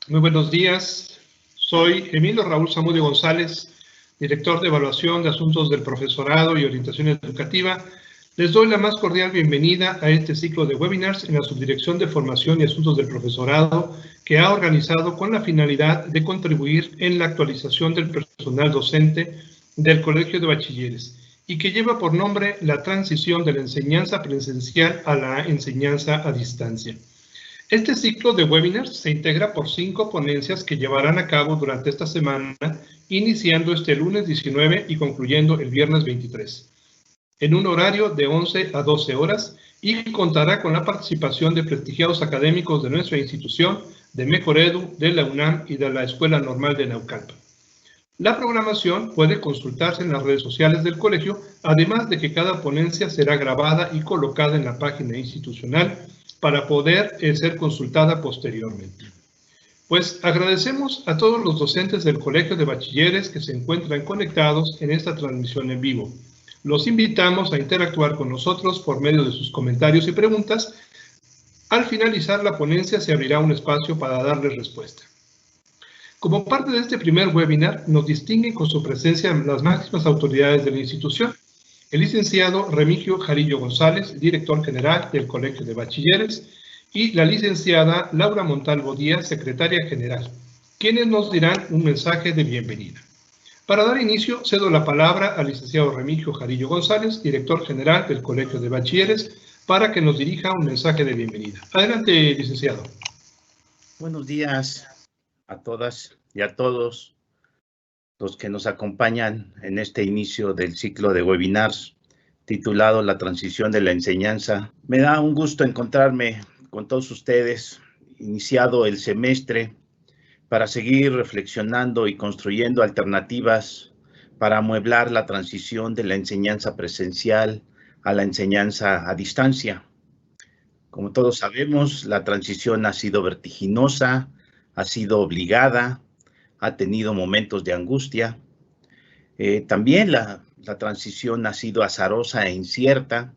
Muy buenos días. Soy Emilio Raúl Zamudio González, director de Evaluación de Asuntos del Profesorado y Orientación Educativa. Les doy la más cordial bienvenida a este ciclo de webinars en la Subdirección de Formación y Asuntos del Profesorado, que ha organizado con la finalidad de contribuir en la actualización del personal docente del Colegio de Bachilleres y que lleva por nombre la transición de la enseñanza presencial a la enseñanza a distancia. Este ciclo de webinars se integra por 5 ponencias que llevarán a cabo durante esta semana, iniciando este lunes 19 y concluyendo el viernes 23, en un horario de 11 a 12 horas y contará con la participación de prestigiados académicos de nuestra institución, de Mejoredu, de la UNAM y de la Escuela Normal de Naucalpan. La programación puede consultarse en las redes sociales del colegio, además de que cada ponencia será grabada y colocada en la página institucional para poder ser consultada posteriormente. Pues agradecemos a todos los docentes del Colegio de Bachilleres que se encuentran conectados en esta transmisión en vivo. Los invitamos a interactuar con nosotros por medio de sus comentarios y preguntas. Al finalizar la ponencia se abrirá un espacio para darles respuesta. Como parte de este primer webinar, nos distinguen con su presencia las máximas autoridades de la institución. El licenciado Remigio Jarillo González, director general del Colegio de Bachilleres, y la licenciada Laura Montalvo Díaz, secretaria general, quienes nos dirán un mensaje de bienvenida. Para dar inicio, cedo la palabra al licenciado Remigio Jarillo González, director general del Colegio de Bachilleres, para que nos dirija un mensaje de bienvenida. Adelante, licenciado. Buenos días a todas y a todos los que nos acompañan en este inicio del ciclo de webinars titulado La transición de la enseñanza. Me da un gusto encontrarme con todos ustedes, iniciado el semestre, para seguir reflexionando y construyendo alternativas para amueblar la transición de la enseñanza presencial a la enseñanza a distancia. Como todos sabemos, la transición ha sido vertiginosa, ha sido obligada, ha tenido momentos de angustia. También la transición ha sido azarosa e incierta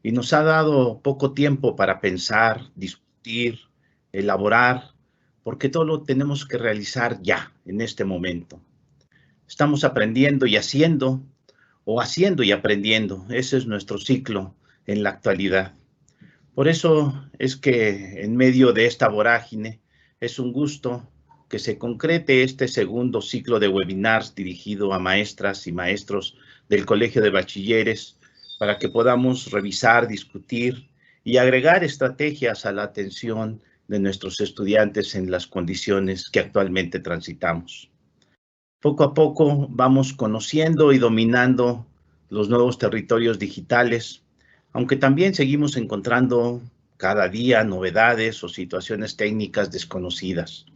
y nos ha dado poco tiempo para pensar, discutir, elaborar, porque todo lo tenemos que realizar ya, en este momento. Estamos aprendiendo y haciendo, o haciendo y aprendiendo. Ese es nuestro ciclo en la actualidad. Por eso es que en medio de esta vorágine es un gusto que se concrete este segundo ciclo de webinars dirigido a maestras y maestros del Colegio de Bachilleres para que podamos revisar, discutir y agregar estrategias a la atención de nuestros estudiantes en las condiciones que actualmente transitamos. Poco a poco vamos conociendo y dominando los nuevos territorios digitales, aunque también seguimos encontrando cada día novedades o situaciones técnicas desconocidas.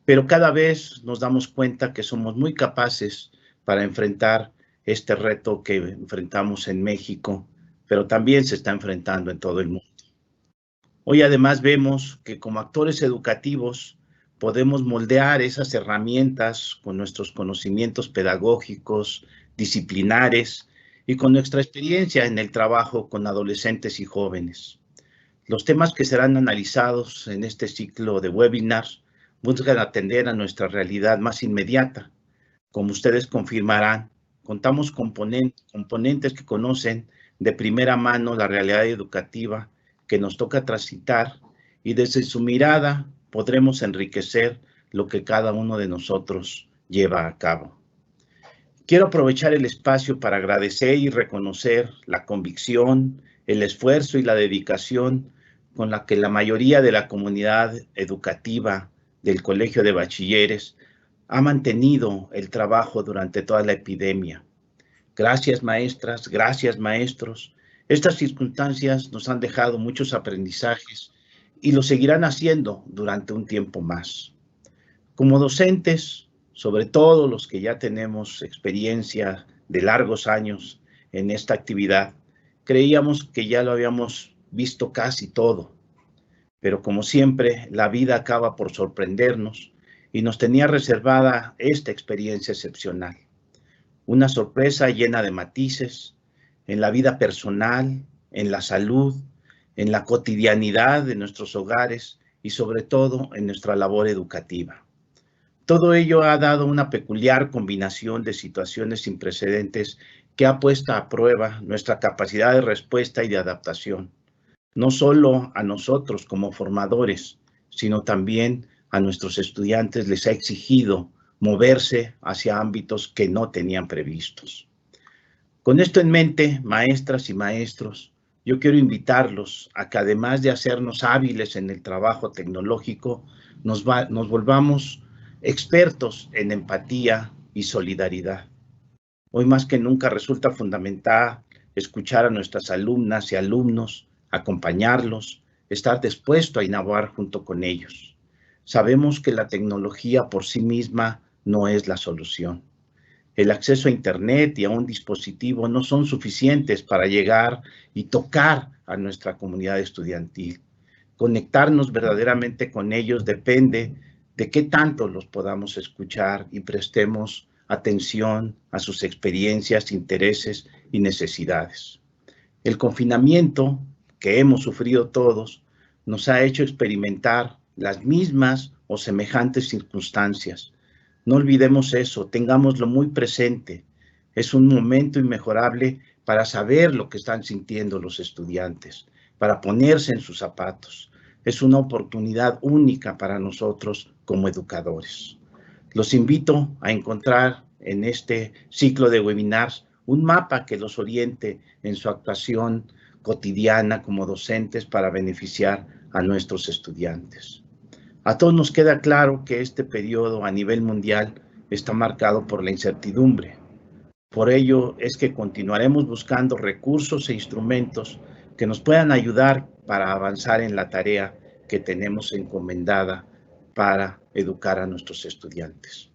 Pero cada vez nos damos cuenta que somos muy capaces para enfrentar este reto que enfrentamos en México, pero también se está enfrentando en todo el mundo. Hoy además vemos que como actores educativos podemos moldear esas herramientas con nuestros conocimientos pedagógicos, disciplinares y con nuestra experiencia en el trabajo con adolescentes y jóvenes. Los temas que serán analizados en este ciclo de webinars buscan atender a nuestra realidad más inmediata. Como ustedes confirmarán, contamos con componentes que conocen de primera mano la realidad educativa que nos toca transitar y desde su mirada podremos enriquecer lo que cada uno de nosotros lleva a cabo. Quiero aprovechar el espacio para agradecer y reconocer la convicción, el esfuerzo y la dedicación con la que la mayoría de la comunidad educativa del Colegio de Bachilleres ha mantenido el trabajo durante toda la epidemia. Gracias, maestras, gracias, maestros. Estas circunstancias nos han dejado muchos aprendizajes y lo seguirán haciendo durante un tiempo más. Como docentes, sobre todo los que ya tenemos experiencia de largos años en esta actividad, creíamos que ya lo habíamos visto casi todo. Pero como siempre, la vida acaba por sorprendernos y nos tenía reservada esta experiencia excepcional. Una sorpresa llena de matices en la vida personal, en la salud, en la cotidianidad de nuestros hogares y sobre todo en nuestra labor educativa. Todo ello ha dado una peculiar combinación de situaciones sin precedentes que ha puesto a prueba nuestra capacidad de respuesta y de adaptación, no solo a nosotros como formadores, sino también a nuestros estudiantes les ha exigido moverse hacia ámbitos que no tenían previstos. Con esto en mente, maestras y maestros, yo quiero invitarlos a que además de hacernos hábiles en el trabajo tecnológico, nos volvamos expertos en empatía y solidaridad. Hoy más que nunca resulta fundamental escuchar a nuestras alumnas y alumnos, acompañarlos, estar dispuesto a innovar junto con ellos. Sabemos que la tecnología por sí misma no es la solución. El acceso a Internet y a un dispositivo no son suficientes para llegar y tocar a nuestra comunidad estudiantil. Conectarnos verdaderamente con ellos depende de qué tanto los podamos escuchar y prestemos atención a sus experiencias, intereses y necesidades. El confinamiento que hemos sufrido todos nos ha hecho experimentar las mismas o semejantes circunstancias. No olvidemos eso, tengámoslo muy presente. Es un momento inmejorable para saber lo que están sintiendo los estudiantes, para ponerse en sus zapatos. Es una oportunidad única para nosotros como educadores. Los invito a encontrar en este ciclo de webinars un mapa que los oriente en su actuación cotidiana como docentes para beneficiar a nuestros estudiantes. A todos nos queda claro que este periodo a nivel mundial está marcado por la incertidumbre. Por ello es que continuaremos buscando recursos e instrumentos que nos puedan ayudar para avanzar en la tarea que tenemos encomendada para educar a nuestros estudiantes.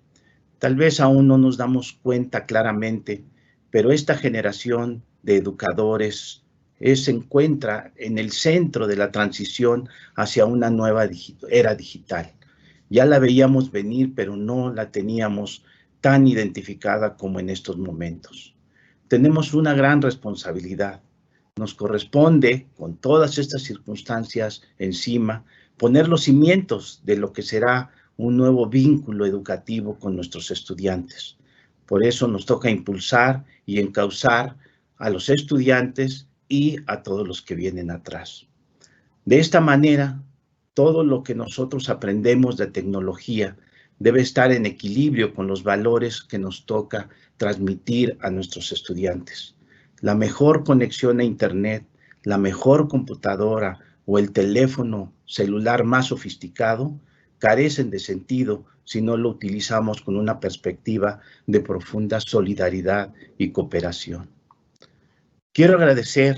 Tal vez aún no nos damos cuenta claramente, pero esta generación de educadores se encuentra en el centro de la transición hacia una nueva era digital. Ya la veíamos venir, pero no la teníamos tan identificada como en estos momentos. Tenemos una gran responsabilidad. Nos corresponde, con todas estas circunstancias encima, poner los cimientos de lo que será un nuevo vínculo educativo con nuestros estudiantes. Por eso nos toca impulsar y encauzar a los estudiantes y a todos los que vienen atrás. De esta manera, todo lo que nosotros aprendemos de tecnología debe estar en equilibrio con los valores que nos toca transmitir a nuestros estudiantes. La mejor conexión a Internet, la mejor computadora o el teléfono celular más sofisticado carecen de sentido si no lo utilizamos con una perspectiva de profunda solidaridad y cooperación. Quiero agradecer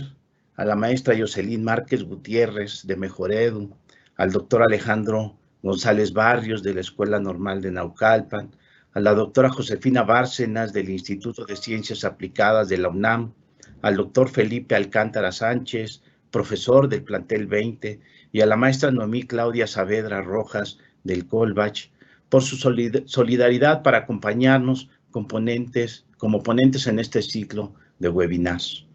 a la maestra Jocelyn Márquez Gutiérrez de Mejoredu, al doctor Alejandro González Barrios de la Escuela Normal de Naucalpan, a la doctora Josefina Bárcenas del Instituto de Ciencias Aplicadas de la UNAM, al doctor Felipe Alcántara Sánchez, profesor del plantel 20, y a la maestra Noemí Claudia Saavedra Rojas del Colbach, por su solidaridad para acompañarnos como ponentes en este ciclo de webinars.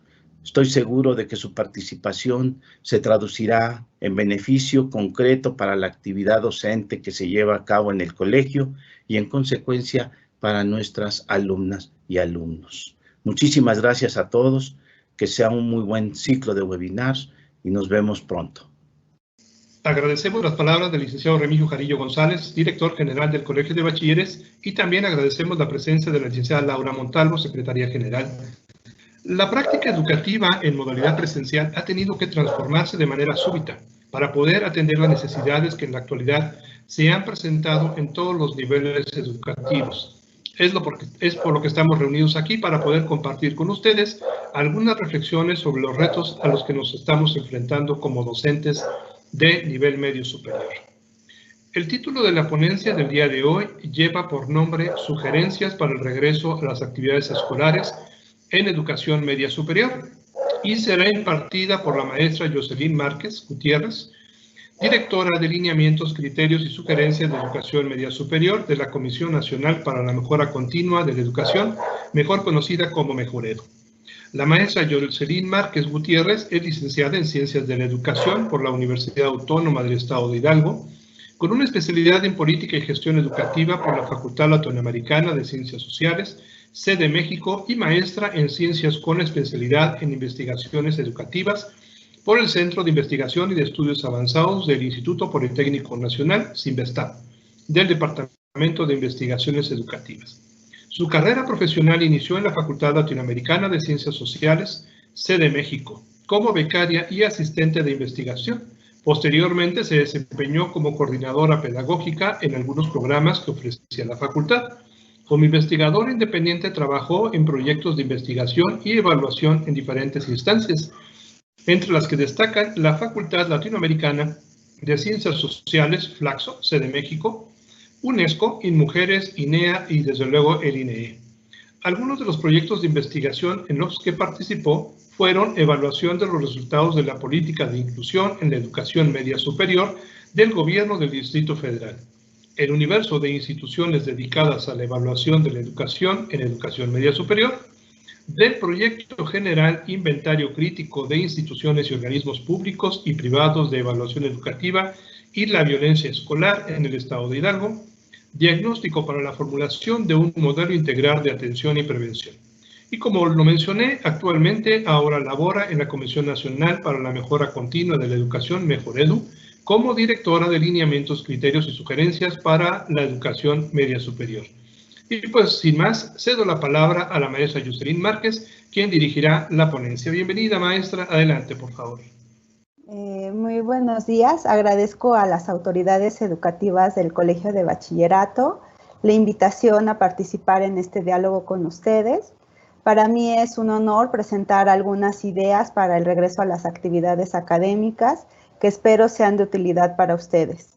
Estoy seguro de que su participación se traducirá en beneficio concreto para la actividad docente que se lleva a cabo en el colegio y, en consecuencia, para nuestras alumnas y alumnos. Muchísimas gracias a todos, que sea un muy buen ciclo de webinars y nos vemos pronto. Agradecemos las palabras del licenciado Remigio Jarillo González, director general del Colegio de Bachilleres, y también agradecemos la presencia de la licenciada Laura Montalvo, secretaria general. La práctica educativa en modalidad presencial ha tenido que transformarse de manera súbita para poder atender las necesidades que en la actualidad se han presentado en todos los niveles educativos. Es por lo que estamos reunidos aquí para poder compartir con ustedes algunas reflexiones sobre los retos a los que nos estamos enfrentando como docentes de nivel medio superior. El título de la ponencia del día de hoy lleva por nombre Sugerencias para el regreso a las actividades escolares en educación media superior y será impartida por la maestra Jocelyn Márquez Gutiérrez, directora de Lineamientos, Criterios y Sugerencias de Educación Media Superior de la Comisión Nacional para la Mejora Continua de la Educación, mejor conocida como Mejoredu. La maestra Yoselín Márquez Gutiérrez es licenciada en Ciencias de la Educación por la Universidad Autónoma del Estado de Hidalgo, con una especialidad en Política y Gestión Educativa por la Facultad Latinoamericana de Ciencias Sociales, sede México, y maestra en Ciencias con especialidad en Investigaciones Educativas por el Centro de Investigación y de Estudios Avanzados del Instituto Politécnico Nacional, CINVESTAP, del Departamento de Investigaciones Educativas. Su carrera profesional inició en la Facultad Latinoamericana de Ciencias Sociales, sede México, como becaria y asistente de investigación. Posteriormente se desempeñó como coordinadora pedagógica en algunos programas que ofrecía la facultad. Como investigador independiente trabajó en proyectos de investigación y evaluación en diferentes instancias, entre las que destacan la Facultad Latinoamericana de Ciencias Sociales, FLACSO, sede México, UNESCO, INMUJERES, INEA y desde luego el INEE. Algunos de los proyectos de investigación en los que participó fueron evaluación de los resultados de la política de inclusión en la educación media superior del Gobierno del Distrito Federal, el universo de instituciones dedicadas a la evaluación de la educación en educación media superior, del Proyecto General Inventario Crítico de Instituciones y Organismos Públicos y Privados de Evaluación Educativa y la Violencia Escolar en el Estado de Hidalgo, diagnóstico para la formulación de un modelo integral de atención y prevención. Y como lo mencioné, actualmente ahora labora en la Comisión Nacional para la Mejora Continua de la Educación, Mejoredu, como directora de lineamientos, criterios y sugerencias para la educación media superior. Y pues, sin más, cedo la palabra a la maestra Yoselín Márquez, quien dirigirá la ponencia. Bienvenida, maestra. Adelante, por favor. Muy buenos días. Agradezco a las autoridades educativas del Colegio de Bachillerato la invitación a participar en este diálogo con ustedes. Para mí es un honor presentar algunas ideas para el regreso a las actividades académicas que espero sean de utilidad para ustedes.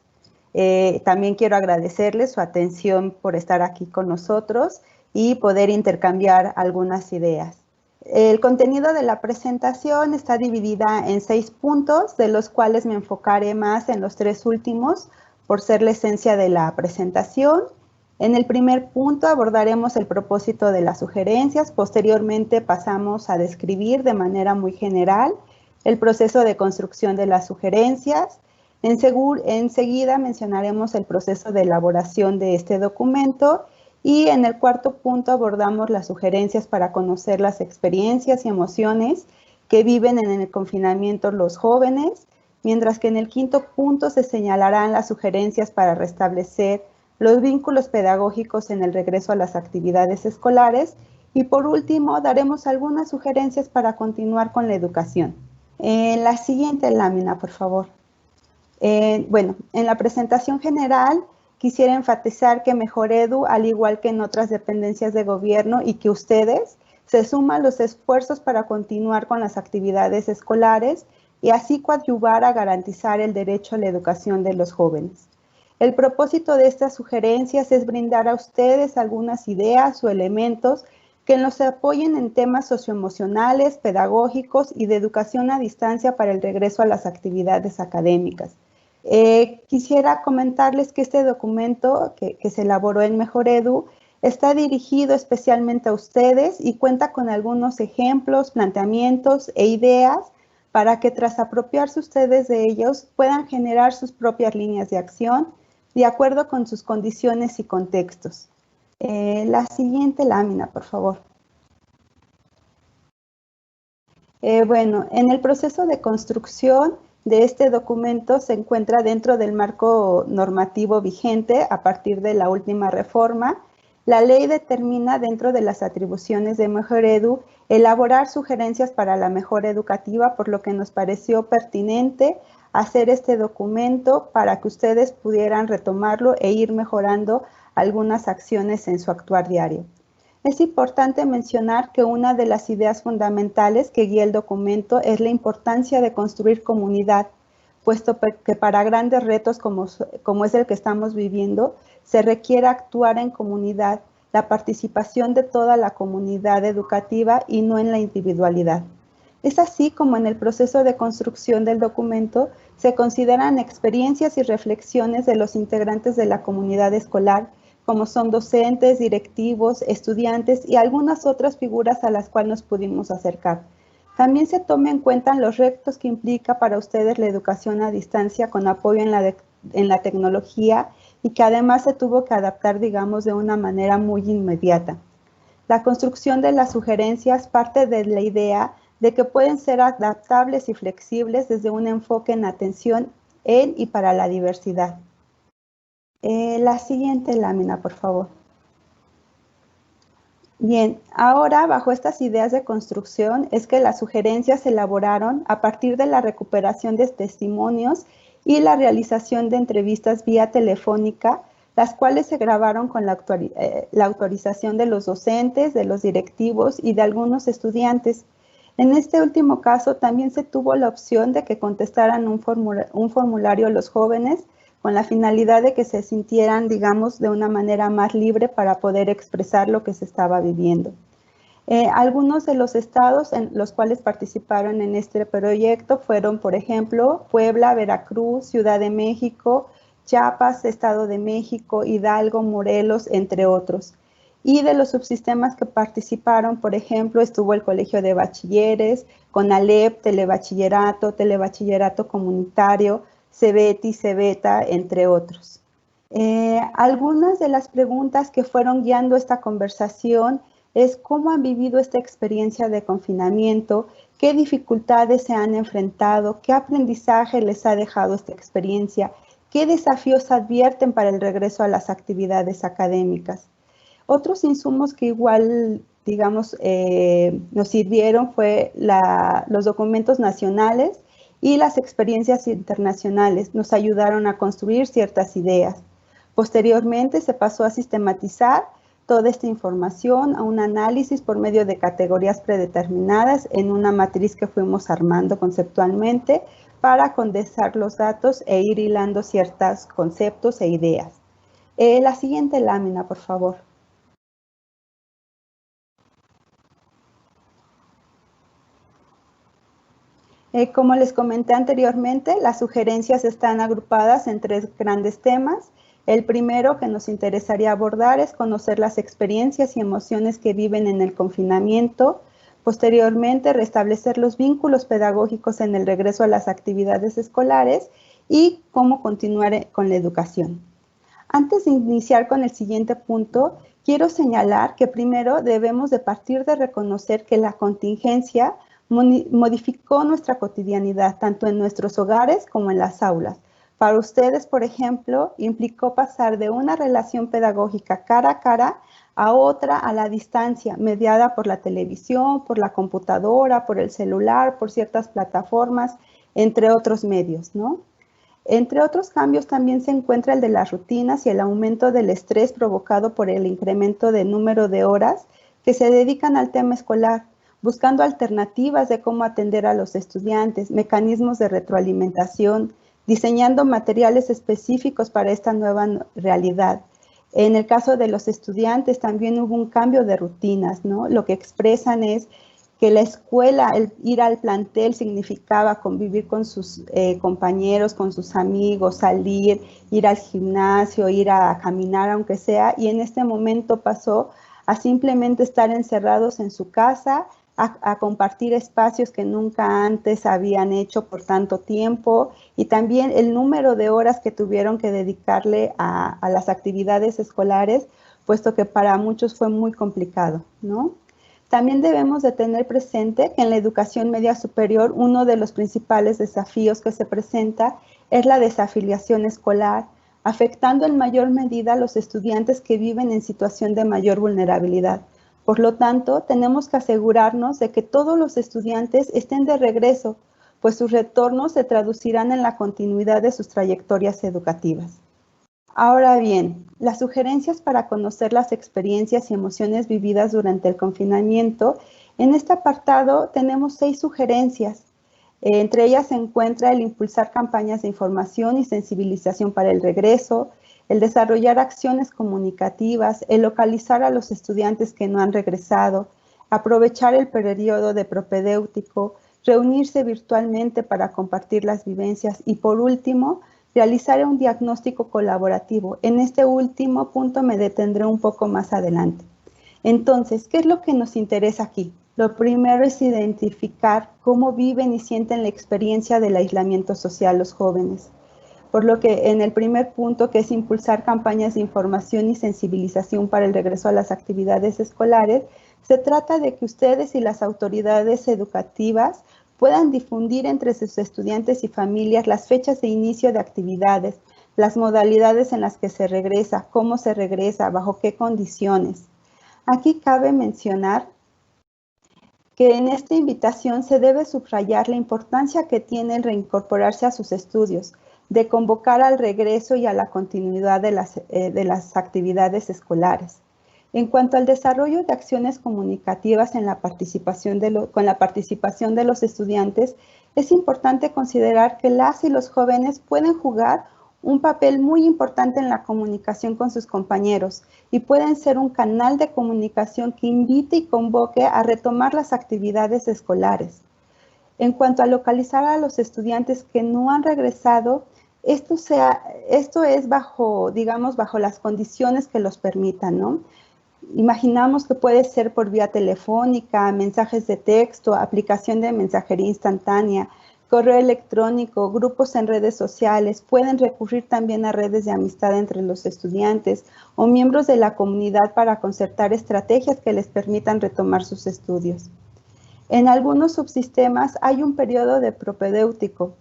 También quiero agradecerles su atención por estar aquí con nosotros y poder intercambiar algunas ideas. El contenido de la presentación está dividida en 6 puntos, de los cuales me enfocaré más en los 3 últimos, por ser la esencia de la presentación. En el primer punto abordaremos el propósito de las sugerencias, posteriormente pasamos a describir de manera muy general el proceso de construcción de las sugerencias. Enseguida mencionaremos el proceso de elaboración de este documento y en el cuarto punto abordamos las sugerencias para conocer las experiencias y emociones que viven en el confinamiento los jóvenes, mientras que en el quinto punto se señalarán las sugerencias para restablecer los vínculos pedagógicos en el regreso a las actividades escolares y por último daremos algunas sugerencias para continuar con la educación. La siguiente lámina, por favor. Bueno, en la presentación general quisiera enfatizar que Mejoredu, al igual que en otras dependencias de gobierno y que ustedes, se suman los esfuerzos para continuar con las actividades escolares y así coadyuvar a garantizar el derecho a la educación de los jóvenes. El propósito de estas sugerencias es brindar a ustedes algunas ideas o elementos que nos apoyen en temas socioemocionales, pedagógicos y de educación a distancia para el regreso a las actividades académicas. Quisiera comentarles que este documento que se elaboró en Mejoredu está dirigido especialmente a ustedes y cuenta con algunos ejemplos, planteamientos e ideas para que tras apropiarse ustedes de ellos puedan generar sus propias líneas de acción de acuerdo con sus condiciones y contextos. La siguiente lámina, por favor. Bueno, en el proceso de construcción de este documento se encuentra dentro del marco normativo vigente a partir de la última reforma. La ley determina dentro de las atribuciones de Mejoredu elaborar sugerencias para la mejora educativa, por lo que nos pareció pertinente hacer este documento para que ustedes pudieran retomarlo e ir mejorando algunas acciones en su actuar diario. Es importante mencionar que una de las ideas fundamentales que guía el documento es la importancia de construir comunidad, puesto que para grandes retos como es el que estamos viviendo, se requiere actuar en comunidad, la participación de toda la comunidad educativa y no en la individualidad. Es así como en el proceso de construcción del documento se consideran experiencias y reflexiones de los integrantes de la comunidad escolar como son docentes, directivos, estudiantes y algunas otras figuras a las cuales nos pudimos acercar. También se toma en cuenta los retos que implica para ustedes la educación a distancia con apoyo en la tecnología y que además se tuvo que adaptar, digamos, de una manera muy inmediata. La construcción de las sugerencias parte de la idea de que pueden ser adaptables y flexibles desde un enfoque en atención en y para la diversidad. La siguiente lámina, por favor. Bien, ahora bajo estas ideas de construcción es que las sugerencias se elaboraron a partir de la recuperación de testimonios y la realización de entrevistas vía telefónica, las cuales se grabaron con la autorización de los docentes, de los directivos y de algunos estudiantes. En este último caso también se tuvo la opción de que contestaran un formulario los jóvenes con la finalidad de que se sintieran, digamos, de una manera más libre para poder expresar lo que se estaba viviendo. Algunos de los estados en los cuales participaron en este proyecto fueron, por ejemplo, Puebla, Veracruz, Ciudad de México, Chiapas, Estado de México, Hidalgo, Morelos, entre otros. Y de los subsistemas que participaron, por ejemplo, estuvo el Colegio de Bachilleres, CONALEP, Telebachillerato, Telebachillerato Comunitario, CEBETI, CEBETA, entre otros. Algunas de las preguntas que fueron guiando esta conversación es cómo han vivido esta experiencia de confinamiento, qué dificultades se han enfrentado, qué aprendizaje les ha dejado esta experiencia, qué desafíos advierten para el regreso a las actividades académicas. Otros insumos que igual, digamos, nos sirvieron fue los documentos nacionales y las experiencias internacionales. Nos ayudaron a construir ciertas ideas. Posteriormente se pasó a sistematizar toda esta información a un análisis por medio de categorías predeterminadas en una matriz que fuimos armando conceptualmente para condensar los datos e ir hilando ciertos conceptos e ideas. La siguiente lámina, por favor. Como les comenté anteriormente, las sugerencias están agrupadas en 3 grandes temas. El primero que nos interesaría abordar es conocer las experiencias y emociones que viven en el confinamiento. Posteriormente, restablecer los vínculos pedagógicos en el regreso a las actividades escolares y cómo continuar con la educación. Antes de iniciar con el siguiente punto, quiero señalar que primero debemos de partir de reconocer que la contingencia modificó nuestra cotidianidad, tanto en nuestros hogares como en las aulas. Para ustedes, por ejemplo, implicó pasar de una relación pedagógica cara a cara a otra a la distancia, mediada por la televisión, por la computadora, por el celular, por ciertas plataformas, entre otros medios, ¿no? Entre otros cambios también se encuentra el de las rutinas y el aumento del estrés provocado por el incremento del número de horas que se dedican al tema escolar, buscando alternativas de cómo atender a los estudiantes, mecanismos de retroalimentación, diseñando materiales específicos para esta nueva realidad. En el caso de los estudiantes también hubo un cambio de rutinas, ¿no? Lo que expresan es que la escuela, el ir al plantel significaba convivir con sus compañeros, con sus amigos, salir, ir al gimnasio, ir a caminar aunque sea, y en este momento pasó a simplemente estar encerrados en su casa, a compartir espacios que nunca antes habían hecho por tanto tiempo, y también el número de horas que tuvieron que dedicarle a las actividades escolares, puesto que para muchos fue muy complicado, ¿no? También debemos de tener presente que en la educación media superior uno de los principales desafíos que se presenta es la desafiliación escolar, afectando en mayor medida a los estudiantes que viven en situación de mayor vulnerabilidad. Por lo tanto, tenemos que asegurarnos de que todos los estudiantes estén de regreso, pues sus retornos se traducirán en la continuidad de sus trayectorias educativas. Ahora bien, las sugerencias para conocer las experiencias y emociones vividas durante el confinamiento, en este apartado tenemos 6 sugerencias. Entre ellas se encuentra el impulsar campañas de información y sensibilización para el regreso, el desarrollar acciones comunicativas, el localizar a los estudiantes que no han regresado, aprovechar el periodo de propedéutico, reunirse virtualmente para compartir las vivencias y, por último, realizar un diagnóstico colaborativo. En este último punto me detendré un poco más adelante. Entonces, ¿qué es lo que nos interesa aquí? Lo primero es identificar cómo viven y sienten la experiencia del aislamiento social los jóvenes. Por lo que en el primer punto, que es impulsar campañas de información y sensibilización para el regreso a las actividades escolares, se trata de que ustedes y las autoridades educativas puedan difundir entre sus estudiantes y familias las fechas de inicio de actividades, las modalidades en las que se regresa, cómo se regresa, bajo qué condiciones. Aquí cabe mencionar que en esta invitación se debe subrayar la importancia que tiene el reincorporarse a sus estudios, de convocar al regreso y a la continuidad de las actividades escolares. En cuanto al desarrollo de acciones comunicativas con la participación de los estudiantes, es importante considerar que las y los jóvenes pueden jugar un papel muy importante en la comunicación con sus compañeros y pueden ser un canal de comunicación que invite y convoque a retomar las actividades escolares. En cuanto a localizar a los estudiantes que no han regresado, esto es bajo las condiciones que los permitan, ¿no? Imaginamos que puede ser por vía telefónica, mensajes de texto, aplicación de mensajería instantánea, correo electrónico, grupos en redes sociales, pueden recurrir también a redes de amistad entre los estudiantes o miembros de la comunidad para concertar estrategias que les permitan retomar sus estudios. En algunos subsistemas hay un periodo de propedéutico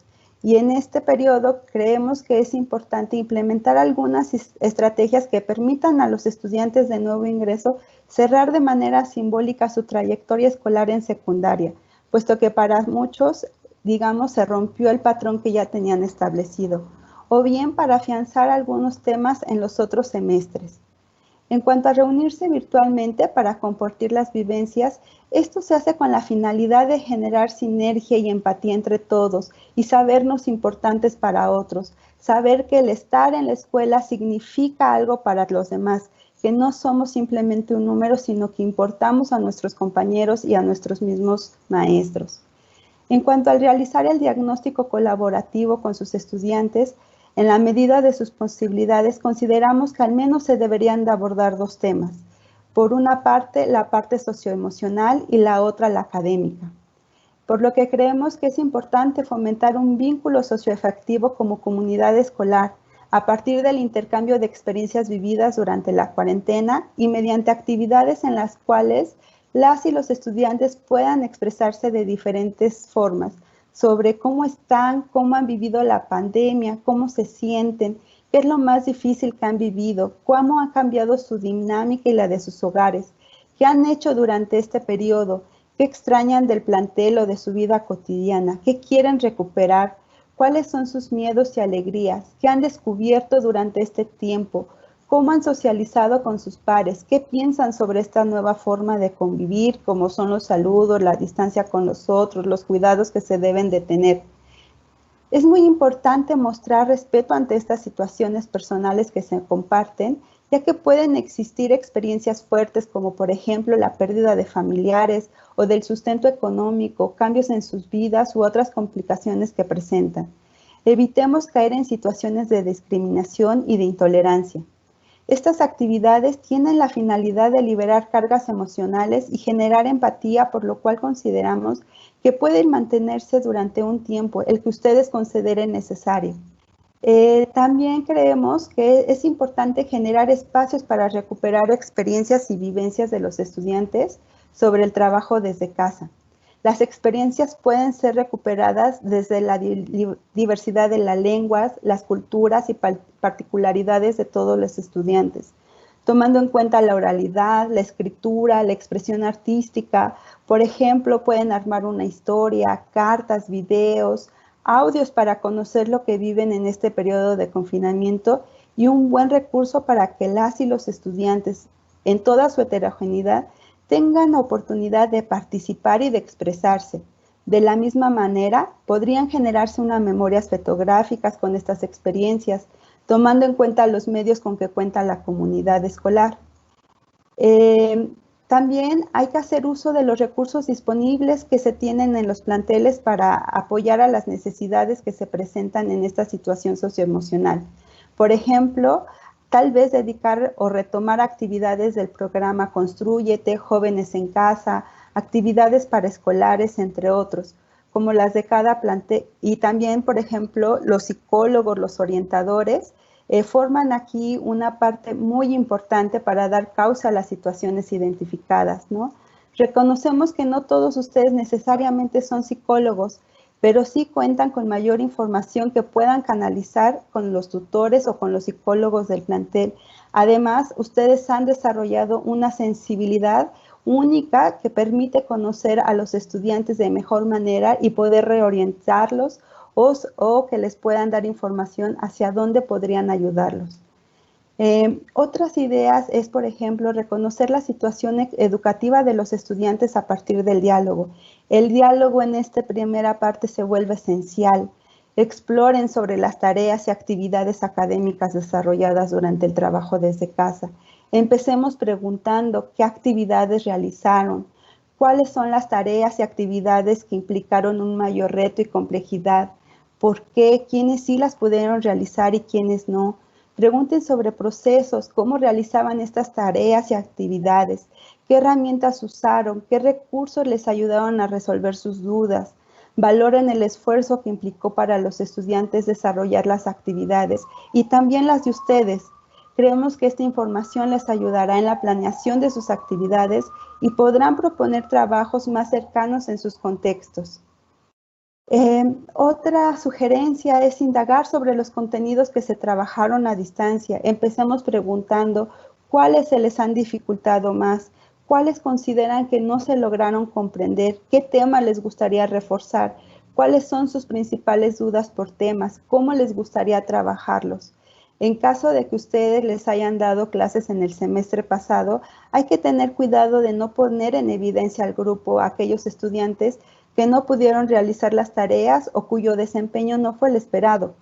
y en este periodo creemos que es importante implementar algunas estrategias que permitan a los estudiantes de nuevo ingreso cerrar de manera simbólica su trayectoria escolar en secundaria, puesto que para muchos, se rompió el patrón que ya tenían establecido, o bien para afianzar algunos temas en los otros semestres. En cuanto a reunirse virtualmente para compartir las vivencias, esto se hace con la finalidad de generar sinergia y empatía entre todos y sabernos importantes para otros, saber que el estar en la escuela significa algo para los demás, que no somos simplemente un número, sino que importamos a nuestros compañeros y a nuestros mismos maestros. En cuanto al realizar el diagnóstico colaborativo con sus estudiantes, en la medida de sus posibilidades, consideramos que al menos se deberían de abordar dos temas. Por una parte, la parte socioemocional y la otra, la académica. Por lo que creemos que es importante fomentar un vínculo socioafectivo como comunidad escolar a partir del intercambio de experiencias vividas durante la cuarentena y mediante actividades en las cuales las y los estudiantes puedan expresarse de diferentes formas, sobre cómo están, cómo han vivido la pandemia, cómo se sienten, qué es lo más difícil que han vivido, cómo ha cambiado su dinámica y la de sus hogares, qué han hecho durante este periodo, qué extrañan del plantel o de su vida cotidiana, qué quieren recuperar, cuáles son sus miedos y alegrías, qué han descubierto durante este tiempo, cómo han socializado con sus pares, qué piensan sobre esta nueva forma de convivir, como son los saludos, la distancia con los otros, los cuidados que se deben de tener. Es muy importante mostrar respeto ante estas situaciones personales que se comparten, ya que pueden existir experiencias fuertes como por ejemplo la pérdida de familiares o del sustento económico, cambios en sus vidas u otras complicaciones que presentan. Evitemos caer en situaciones de discriminación y de intolerancia. Estas actividades tienen la finalidad de liberar cargas emocionales y generar empatía, por lo cual consideramos que pueden mantenerse durante un tiempo, el que ustedes consideren necesario. También creemos que es importante generar espacios para recuperar experiencias y vivencias de los estudiantes sobre el trabajo desde casa. Las experiencias pueden ser recuperadas desde la diversidad de las lenguas, las culturas y particularidades de todos los estudiantes, tomando en cuenta la oralidad, la escritura, la expresión artística. Por ejemplo, pueden armar una historia, cartas, videos, audios para conocer lo que viven en este periodo de confinamiento y un buen recurso para que las y los estudiantes, en toda su heterogeneidad, tengan oportunidad de participar y de expresarse. De la misma manera, podrían generarse unas memorias fotográficas con estas experiencias, tomando en cuenta los medios con que cuenta la comunidad escolar. También hay que hacer uso de los recursos disponibles que se tienen en los planteles para apoyar a las necesidades que se presentan en esta situación socioemocional. Por ejemplo, tal vez dedicar o retomar actividades del programa Constrúyete, Jóvenes en Casa, actividades paraescolares, entre otros, como las de cada plantel. Y también, por ejemplo, los psicólogos, los orientadores, forman aquí una parte muy importante para dar causa a las situaciones identificadas, ¿no? Reconocemos que no todos ustedes necesariamente son psicólogos, pero sí cuentan con mayor información que puedan canalizar con los tutores o con los psicólogos del plantel. Además, ustedes han desarrollado una sensibilidad única que permite conocer a los estudiantes de mejor manera y poder reorientarlos o que les puedan dar información hacia dónde podrían ayudarlos. Otras ideas es, por ejemplo, reconocer la situación educativa de los estudiantes a partir del diálogo. El diálogo en esta primera parte se vuelve esencial. Exploren sobre las tareas y actividades académicas desarrolladas durante el trabajo desde casa. Empecemos preguntando qué actividades realizaron, cuáles son las tareas y actividades que implicaron un mayor reto y complejidad, por qué, quiénes sí las pudieron realizar y quiénes no. Pregunten sobre procesos, cómo realizaban estas tareas y actividades, qué herramientas usaron, qué recursos les ayudaron a resolver sus dudas. Valoren el esfuerzo que implicó para los estudiantes desarrollar las actividades y también las de ustedes. Creemos que esta información les ayudará en la planeación de sus actividades y podrán proponer trabajos más cercanos en sus contextos. Otra sugerencia es indagar sobre los contenidos que se trabajaron a distancia. Empecemos preguntando cuáles se les han dificultado más, cuáles consideran que no se lograron comprender, qué tema les gustaría reforzar, cuáles son sus principales dudas por temas, cómo les gustaría trabajarlos. En caso de que ustedes les hayan dado clases en el semestre pasado, hay que tener cuidado de no poner en evidencia al grupo a aquellos estudiantes que no pudieron realizar las tareas o cuyo desempeño no fue el esperado.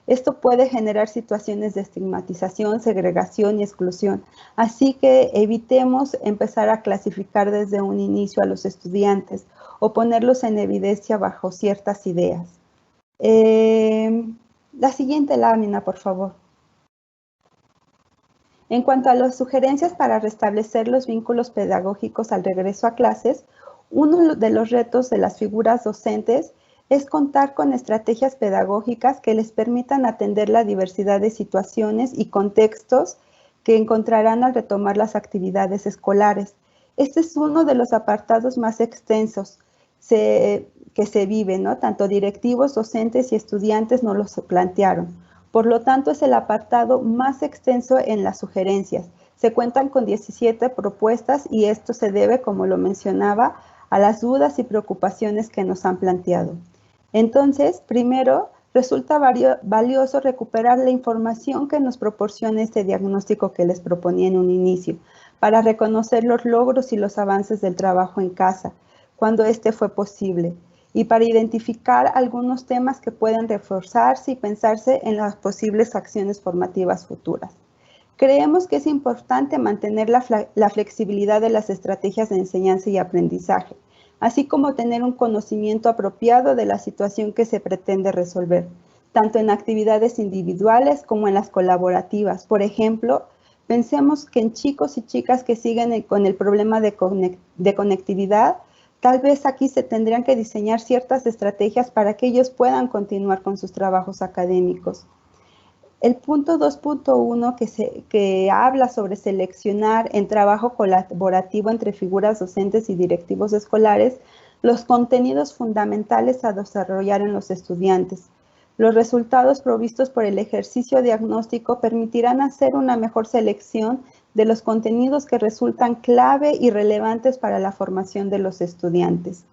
Esto puede generar situaciones de estigmatización, segregación y exclusión. Así que evitemos empezar a clasificar desde un inicio a los estudiantes o ponerlos en evidencia bajo ciertas ideas. La siguiente lámina, por favor. En cuanto a las sugerencias para restablecer los vínculos pedagógicos al regreso a clases, uno de los retos de las figuras docentes es contar con estrategias pedagógicas que les permitan atender la diversidad de situaciones y contextos que encontrarán al retomar las actividades escolares. Este es uno de los apartados más extensos que se vive, ¿no? Tanto directivos, docentes y estudiantes nos los plantearon. Por lo tanto, es el apartado más extenso en las sugerencias. Se cuentan con 17 propuestas y esto se debe, como lo mencionaba, a las dudas y preocupaciones que nos han planteado. Entonces, primero, resulta valioso recuperar la información que nos proporciona este diagnóstico que les proponía en un inicio, para reconocer los logros y los avances del trabajo en casa, cuando este fue posible, y para identificar algunos temas que pueden reforzarse y pensarse en las posibles acciones formativas futuras. Creemos que es importante mantener la flexibilidad de las estrategias de enseñanza y aprendizaje, así como tener un conocimiento apropiado de la situación que se pretende resolver, tanto en actividades individuales como en las colaborativas. Por ejemplo, pensemos que en chicos y chicas que siguen con el problema de conectividad, tal vez aquí se tendrían que diseñar ciertas estrategias para que ellos puedan continuar con sus trabajos académicos. El punto 2.1 que habla sobre seleccionar en trabajo colaborativo entre figuras docentes y directivos escolares los contenidos fundamentales a desarrollar en los estudiantes. Los resultados provistos por el ejercicio diagnóstico permitirán hacer una mejor selección de los contenidos que resultan clave y relevantes para la formación de los estudiantes.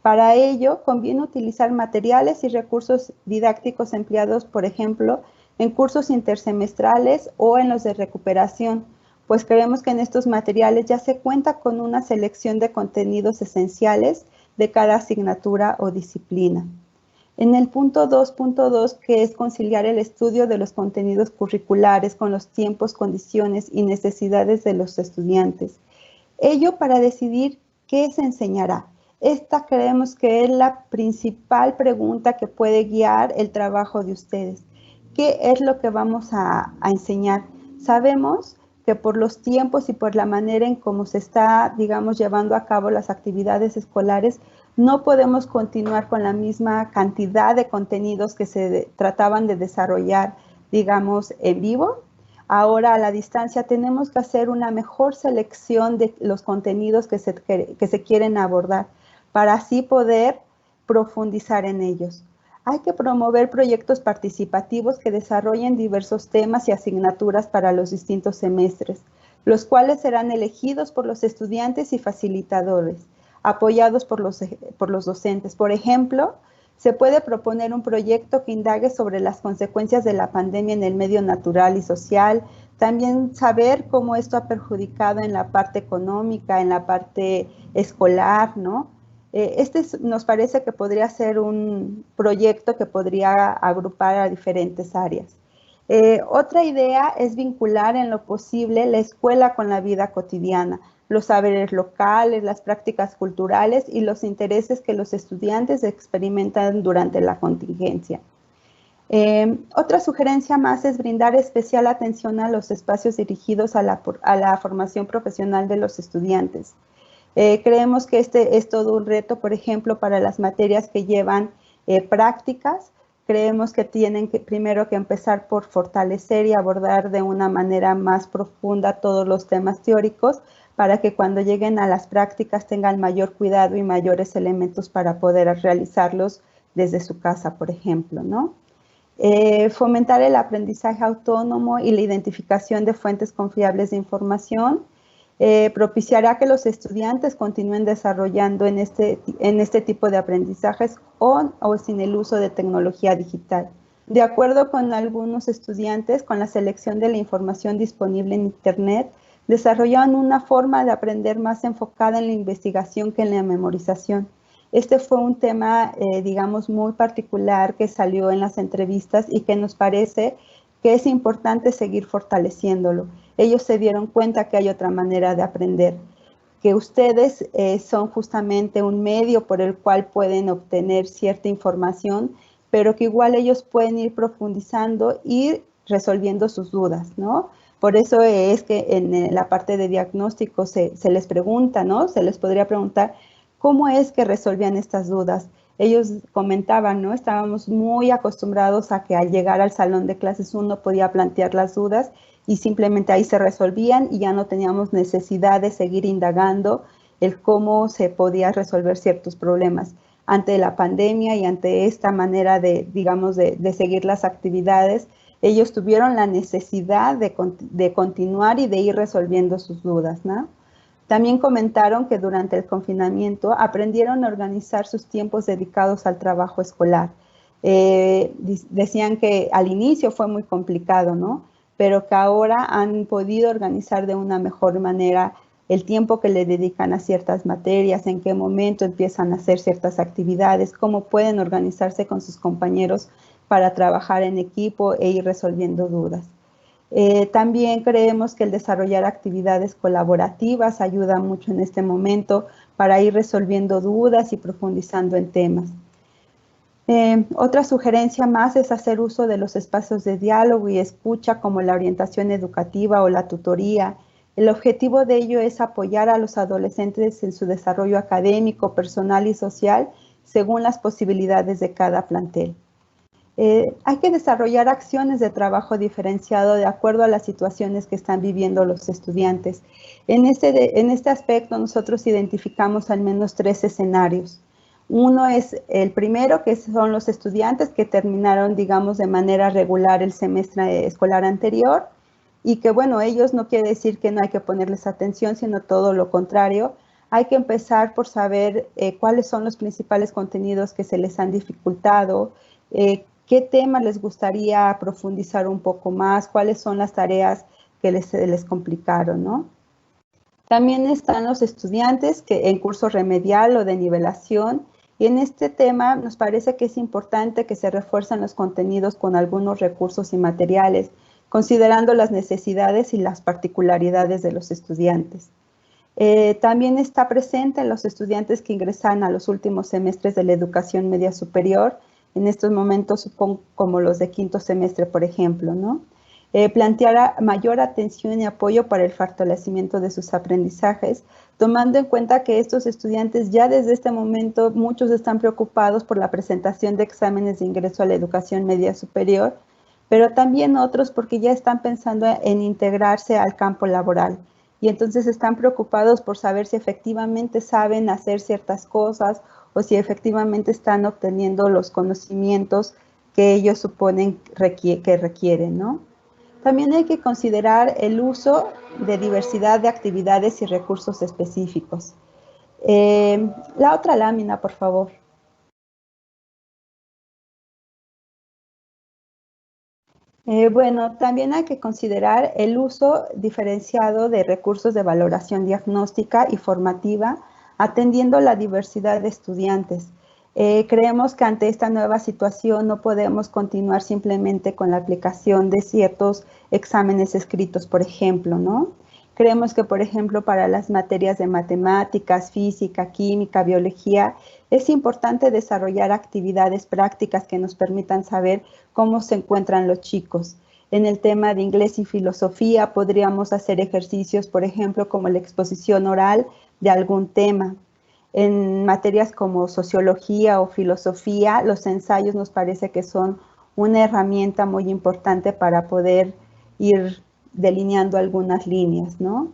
Para ello, conviene utilizar materiales y recursos didácticos empleados, por ejemplo, en cursos intersemestrales o en los de recuperación, pues creemos que en estos materiales ya se cuenta con una selección de contenidos esenciales de cada asignatura o disciplina. En el punto 2.2, que es conciliar el estudio de los contenidos curriculares con los tiempos, condiciones y necesidades de los estudiantes. Ello para decidir qué se enseñará. Esta creemos que es la principal pregunta que puede guiar el trabajo de ustedes. ¿Qué es lo que vamos a enseñar? Sabemos que por los tiempos y por la manera en cómo se está, digamos, llevando a cabo las actividades escolares, no podemos continuar con la misma cantidad de contenidos que se trataban de desarrollar, digamos, en vivo. Ahora a la distancia tenemos que hacer una mejor selección de los contenidos que se quieren abordar para así poder profundizar en ellos. Hay que promover proyectos participativos que desarrollen diversos temas y asignaturas para los distintos semestres, los cuales serán elegidos por los estudiantes y facilitadores, apoyados por los docentes. Por ejemplo, se puede proponer un proyecto que indague sobre las consecuencias de la pandemia en el medio natural y social, también saber cómo esto ha perjudicado en la parte económica, en la parte escolar, ¿no? Nos parece que podría ser un proyecto que podría agrupar a diferentes áreas. Otra idea es vincular en lo posible la escuela con la vida cotidiana, los saberes locales, las prácticas culturales y los intereses que los estudiantes experimentan durante la contingencia. Otra sugerencia más es brindar especial atención a los espacios dirigidos a la formación profesional de los estudiantes. Creemos que este es todo un reto, por ejemplo, para las materias que llevan prácticas. Creemos que tienen primero que empezar por fortalecer y abordar de una manera más profunda todos los temas teóricos para que cuando lleguen a las prácticas tengan mayor cuidado y mayores elementos para poder realizarlos desde su casa, por ejemplo, ¿no? Fomentar el aprendizaje autónomo y la identificación de fuentes confiables de información. Propiciará que los estudiantes continúen desarrollando en este tipo de aprendizajes con o sin el uso de tecnología digital. De acuerdo con algunos estudiantes, con la selección de la información disponible en Internet, desarrollaron una forma de aprender más enfocada en la investigación que en la memorización. Este fue un tema, digamos, muy particular que salió en las entrevistas y que nos parece que es importante seguir fortaleciéndolo. Ellos se dieron cuenta que hay otra manera de aprender, que ustedes son justamente un medio por el cual pueden obtener cierta información, pero que igual ellos pueden ir profundizando y resolviendo sus dudas, ¿no? Por eso es que en la parte de diagnóstico se les pregunta, ¿no? Se les podría preguntar, ¿cómo es que resolvían estas dudas? Ellos comentaban, ¿no? Estábamos muy acostumbrados a que al llegar al salón de clases uno podía plantear las dudas y simplemente ahí se resolvían y ya no teníamos necesidad de seguir indagando el cómo se podía resolver ciertos problemas. Ante la pandemia y ante esta manera de, digamos, de seguir las actividades, ellos tuvieron la necesidad de continuar y de ir resolviendo sus dudas, ¿no? También comentaron que durante el confinamiento aprendieron a organizar sus tiempos dedicados al trabajo escolar. Decían que al inicio fue muy complicado, ¿no? Pero que ahora han podido organizar de una mejor manera el tiempo que le dedican a ciertas materias, en qué momento empiezan a hacer ciertas actividades, cómo pueden organizarse con sus compañeros para trabajar en equipo e ir resolviendo dudas. También creemos que el desarrollar actividades colaborativas ayuda mucho en este momento para ir resolviendo dudas y profundizando en temas. Otra sugerencia más es hacer uso de los espacios de diálogo y escucha como la orientación educativa o la tutoría. El objetivo de ello es apoyar a los adolescentes en su desarrollo académico, personal y social según las posibilidades de cada plantel. Hay que desarrollar acciones de trabajo diferenciado de acuerdo a las situaciones que están viviendo los estudiantes. En este aspecto nosotros identificamos al menos 3 escenarios. Uno es el primero, que son los estudiantes que terminaron, digamos, de manera regular el semestre escolar anterior y que, bueno, ellos no quiere decir que no hay que ponerles atención, sino todo lo contrario. Hay que empezar por saber cuáles son los principales contenidos que se les han dificultado, qué temas les gustaría profundizar un poco más, cuáles son las tareas que les complicaron, ¿no? También están los estudiantes que en curso remedial o de nivelación, y en este tema nos parece que es importante que se refuercen los contenidos con algunos recursos y materiales, considerando las necesidades y las particularidades de los estudiantes. También está presente en los estudiantes que ingresan a los últimos semestres de la educación media superior, en estos momentos supongo como los de quinto semestre, por ejemplo, ¿no? Plantear mayor atención y apoyo para el fortalecimiento de sus aprendizajes, tomando en cuenta que estos estudiantes ya desde este momento muchos están preocupados por la presentación de exámenes de ingreso a la educación media superior, pero también otros porque ya están pensando en integrarse al campo laboral y entonces están preocupados por saber si efectivamente saben hacer ciertas cosas o si efectivamente están obteniendo los conocimientos que ellos suponen que requieren, ¿no? También hay que considerar el uso de diversidad de actividades y recursos específicos. La otra lámina, por favor. Bueno, también hay que considerar el uso diferenciado de recursos de valoración diagnóstica y formativa, atendiendo la diversidad de estudiantes. Creemos que ante esta nueva situación no podemos continuar simplemente con la aplicación de ciertos exámenes escritos, por ejemplo, ¿no? Creemos que, por ejemplo, para las materias de matemáticas, física, química, biología, es importante desarrollar actividades prácticas que nos permitan saber cómo se encuentran los chicos. En el tema de inglés y filosofía podríamos hacer ejercicios, por ejemplo, como la exposición oral de algún tema. En materias como sociología o filosofía, los ensayos nos parece que son una herramienta muy importante para poder ir delineando algunas líneas, ¿no?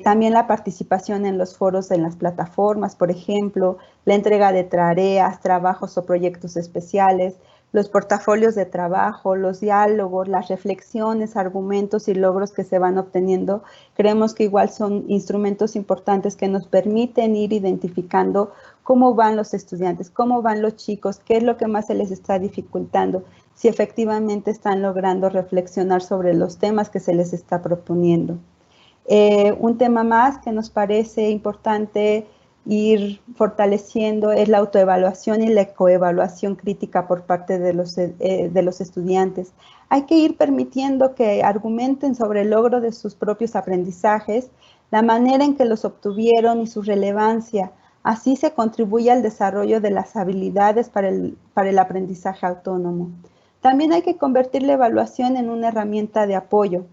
También la participación en los foros en las plataformas, por ejemplo, la entrega de tareas, trabajos o proyectos especiales, los portafolios de trabajo, los diálogos, las reflexiones, argumentos y logros que se van obteniendo, creemos que igual son instrumentos importantes que nos permiten ir identificando cómo van los estudiantes, cómo van los chicos, qué es lo que más se les está dificultando, si efectivamente están logrando reflexionar sobre los temas que se les está proponiendo. Un tema más que nos parece importante ir fortaleciendo es la autoevaluación y la ecoevaluación crítica por parte de los estudiantes. Hay que ir permitiendo que argumenten sobre el logro de sus propios aprendizajes, la manera en que los obtuvieron y su relevancia. Así se contribuye al desarrollo de las habilidades para el aprendizaje autónomo. También hay que convertir la evaluación en una herramienta de apoyo.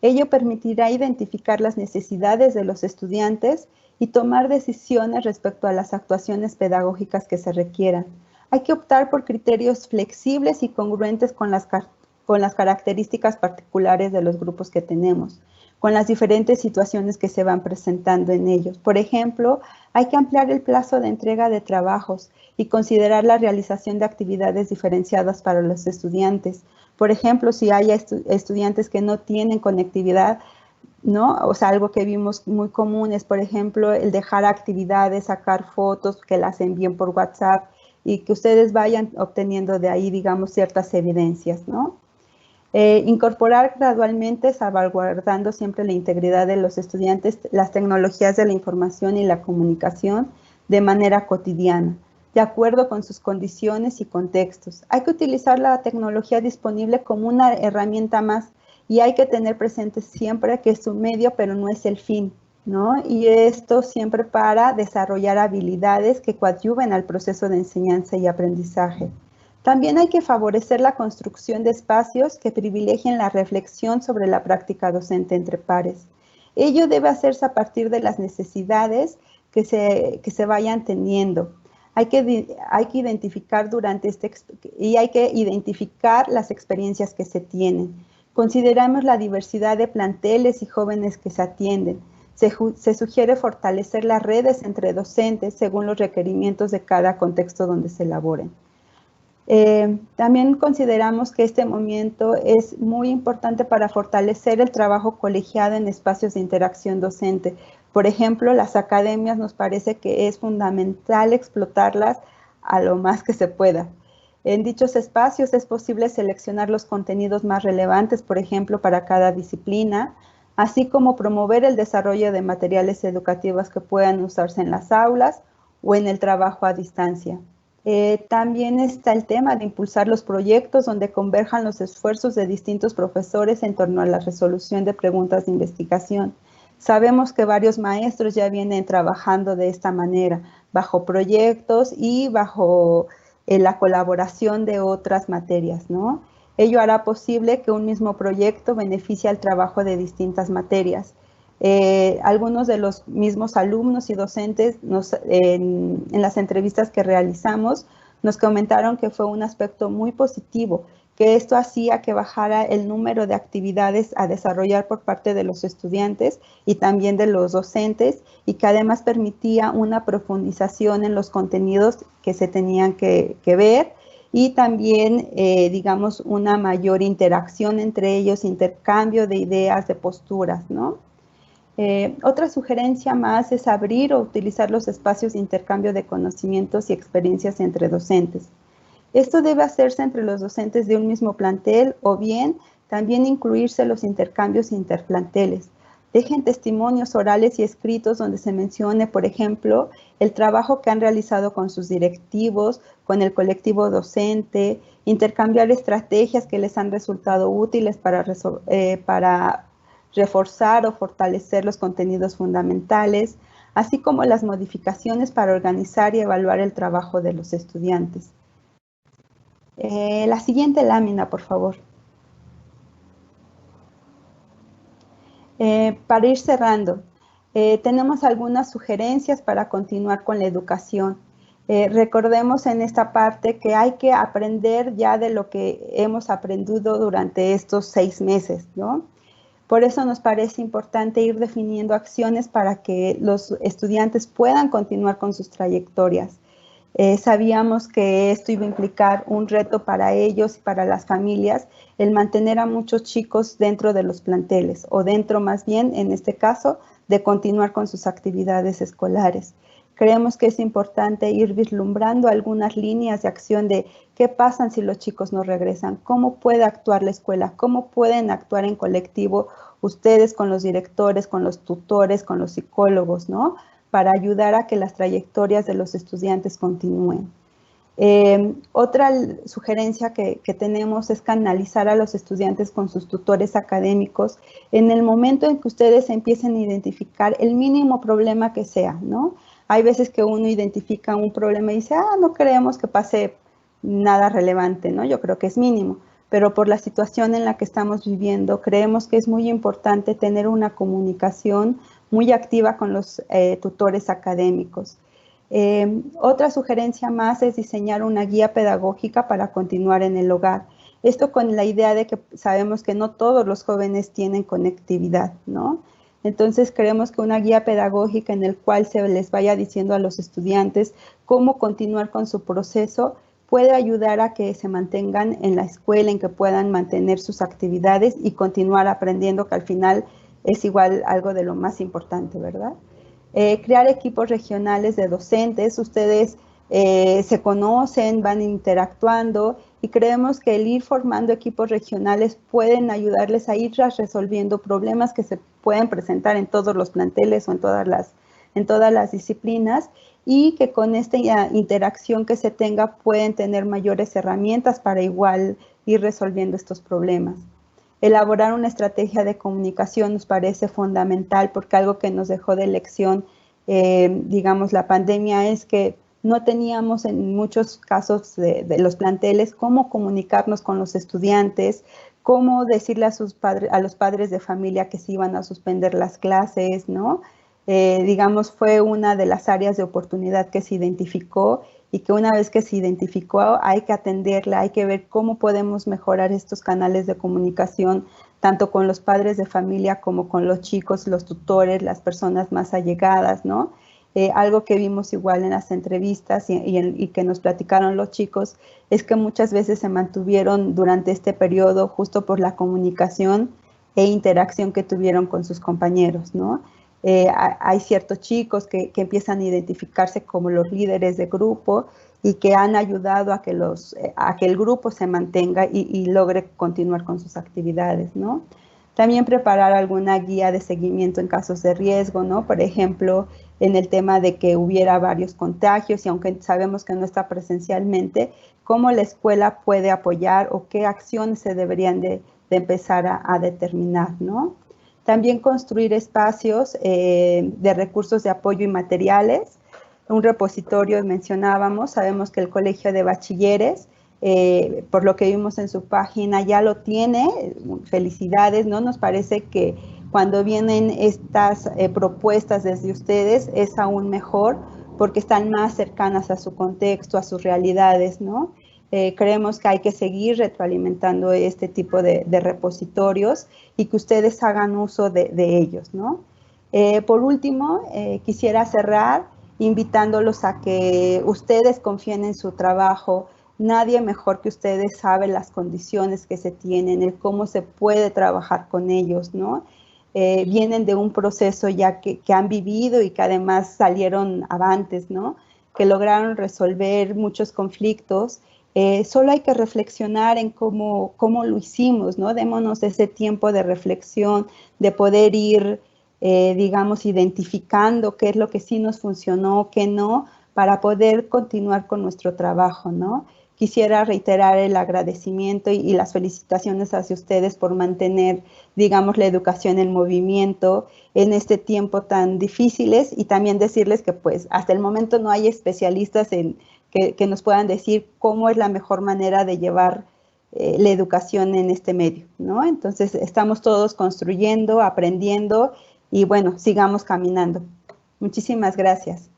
Ello permitirá identificar las necesidades de los estudiantes y tomar decisiones respecto a las actuaciones pedagógicas que se requieran. Hay que optar por criterios flexibles y congruentes con las características particulares de los grupos que tenemos, con las diferentes situaciones que se van presentando en ellos. Por ejemplo, hay que ampliar el plazo de entrega de trabajos y considerar la realización de actividades diferenciadas para los estudiantes. Por ejemplo, si hay estudiantes que no tienen conectividad, ¿no? O sea, algo que vimos muy común es, por ejemplo, el dejar actividades, sacar fotos, que las envíen por WhatsApp y que ustedes vayan obteniendo de ahí, digamos, ciertas evidencias, ¿no? Incorporar gradualmente, salvaguardando siempre la integridad de los estudiantes, las tecnologías de la información y la comunicación de manera cotidiana, de acuerdo con sus condiciones y contextos. Hay que utilizar la tecnología disponible como una herramienta más y hay que tener presente siempre que es un medio, pero no es el fin, ¿no? Y esto siempre para desarrollar habilidades que coadyuven al proceso de enseñanza y aprendizaje. También hay que favorecer la construcción de espacios que privilegien la reflexión sobre la práctica docente entre pares. Ello debe hacerse a partir de las necesidades que se vayan teniendo. Hay que identificar hay que identificar las experiencias que se tienen. Consideramos la diversidad de planteles y jóvenes que se atienden. Se sugiere fortalecer las redes entre docentes según los requerimientos de cada contexto donde se elaboren. También consideramos que este momento es muy importante para fortalecer el trabajo colegiado en espacios de interacción docente. Por ejemplo, las academias nos parece que es fundamental explotarlas a lo más que se pueda. En dichos espacios es posible seleccionar los contenidos más relevantes, por ejemplo, para cada disciplina, así como promover el desarrollo de materiales educativos que puedan usarse en las aulas o en el trabajo a distancia. También está el tema de impulsar los proyectos donde converjan los esfuerzos de distintos profesores en torno a la resolución de preguntas de investigación. Sabemos que varios maestros ya vienen trabajando de esta manera, bajo proyectos y bajo la colaboración de otras materias, ¿no? Ello hará posible que un mismo proyecto beneficie al trabajo de distintas materias. Algunos de los mismos alumnos y docentes en las entrevistas que realizamos nos comentaron que fue un aspecto muy positivo, que esto hacía que bajara el número de actividades a desarrollar por parte de los estudiantes y también de los docentes, y que además permitía una profundización en los contenidos que se tenían que ver, y también, digamos, una mayor interacción entre ellos, intercambio de ideas, de posturas, ¿no? Otra sugerencia más es abrir o utilizar los espacios de intercambio de conocimientos y experiencias entre docentes. Esto debe hacerse entre los docentes de un mismo plantel o bien también incluirse los intercambios interplanteles. Dejen testimonios orales y escritos donde se mencione, por ejemplo, el trabajo que han realizado con sus directivos, con el colectivo docente, intercambiar estrategias que les han resultado útiles para reforzar o fortalecer los contenidos fundamentales, así como las modificaciones para organizar y evaluar el trabajo de los estudiantes. La siguiente lámina, por favor. Para ir cerrando, tenemos algunas sugerencias para continuar con la educación. Recordemos en esta parte que hay que aprender ya de lo que hemos aprendido durante estos 6 meses, ¿no? Por eso nos parece importante ir definiendo acciones para que los estudiantes puedan continuar con sus trayectorias. Sabíamos que esto iba a implicar un reto para ellos y para las familias, el mantener a muchos chicos dentro de los planteles, o dentro más bien, en este caso, de continuar con sus actividades escolares. Creemos que es importante ir vislumbrando algunas líneas de acción de qué pasa si los chicos no regresan, cómo puede actuar la escuela, cómo pueden actuar en colectivo ustedes con los directores, con los tutores, con los psicólogos, ¿no? Para ayudar a que las trayectorias de los estudiantes continúen. Otra sugerencia que tenemos es canalizar a los estudiantes con sus tutores académicos en el momento en que ustedes empiecen a identificar el mínimo problema que sea, ¿no? Hay veces que uno identifica un problema y dice, no creemos que pase nada relevante, ¿no? Yo creo que es mínimo, pero por la situación en la que estamos viviendo, creemos que es muy importante tener una comunicación muy activa con los tutores académicos. Otra sugerencia más es diseñar una guía pedagógica para continuar en el hogar. Esto con la idea de que sabemos que no todos los jóvenes tienen conectividad, ¿no? Entonces creemos que una guía pedagógica en el cual se les vaya diciendo a los estudiantes cómo continuar con su proceso puede ayudar a que se mantengan en la escuela, en que puedan mantener sus actividades y continuar aprendiendo, que al final es igual algo de lo más importante, ¿verdad? Crear equipos regionales de docentes. Ustedes se conocen, van interactuando y creemos que el ir formando equipos regionales pueden ayudarles a ir resolviendo problemas que se pueden presentar en todos los planteles o en todas las disciplinas, y que con esta interacción que se tenga pueden tener mayores herramientas para igual ir resolviendo estos problemas. Elaborar una estrategia de comunicación nos parece fundamental, porque algo que nos dejó de lección, digamos, la pandemia, es que no teníamos en muchos casos de los planteles cómo comunicarnos con los estudiantes, cómo decirle a los padres de familia que se iban a suspender las clases, ¿no? Digamos, fue una de las áreas de oportunidad que se identificó, y que una vez que se identificó hay que atenderla, hay que ver cómo podemos mejorar estos canales de comunicación, tanto con los padres de familia como con los chicos, los tutores, las personas más allegadas, ¿no? Algo que vimos igual en las entrevistas y que nos platicaron los chicos es que muchas veces se mantuvieron durante este periodo justo por la comunicación e interacción que tuvieron con sus compañeros, ¿no? Hay ciertos chicos que empiezan a identificarse como los líderes de grupo y que han ayudado a que el grupo se mantenga y logre continuar con sus actividades, ¿no? También preparar alguna guía de seguimiento en casos de riesgo, ¿no? Por ejemplo, en el tema de que hubiera varios contagios, y aunque sabemos que no está presencialmente, cómo la escuela puede apoyar o qué acciones se deberían de empezar a determinar, ¿no? También construir espacios de recursos de apoyo y materiales. Un repositorio mencionábamos, sabemos que el Colegio de Bachilleres, por lo que vimos en su página, ya lo tiene. Felicidades, ¿no? Nos parece que cuando vienen estas propuestas desde ustedes es aún mejor porque están más cercanas a su contexto, a sus realidades, ¿no? Creemos que hay que seguir retroalimentando este tipo de repositorios y que ustedes hagan uso de ellos, ¿no? Por último, quisiera cerrar invitándolos a que ustedes confíen en su trabajo. Nadie mejor que ustedes sabe las condiciones que se tienen, el cómo se puede trabajar con ellos, ¿no? Vienen de un proceso ya que han vivido y que además salieron avantes, ¿no? Que lograron resolver muchos conflictos. Solo hay que reflexionar en cómo lo hicimos, ¿no? Démonos ese tiempo de reflexión, de poder ir, digamos, identificando qué es lo que sí nos funcionó, qué no, para poder continuar con nuestro trabajo, ¿no? Quisiera reiterar el agradecimiento y las felicitaciones hacia ustedes por mantener, digamos, la educación en movimiento en este tiempo tan difíciles, y también decirles que pues hasta el momento no hay especialistas que nos puedan decir cómo es la mejor manera de llevar la educación en este medio, ¿no? Entonces estamos todos construyendo, aprendiendo y bueno, sigamos caminando. Muchísimas gracias.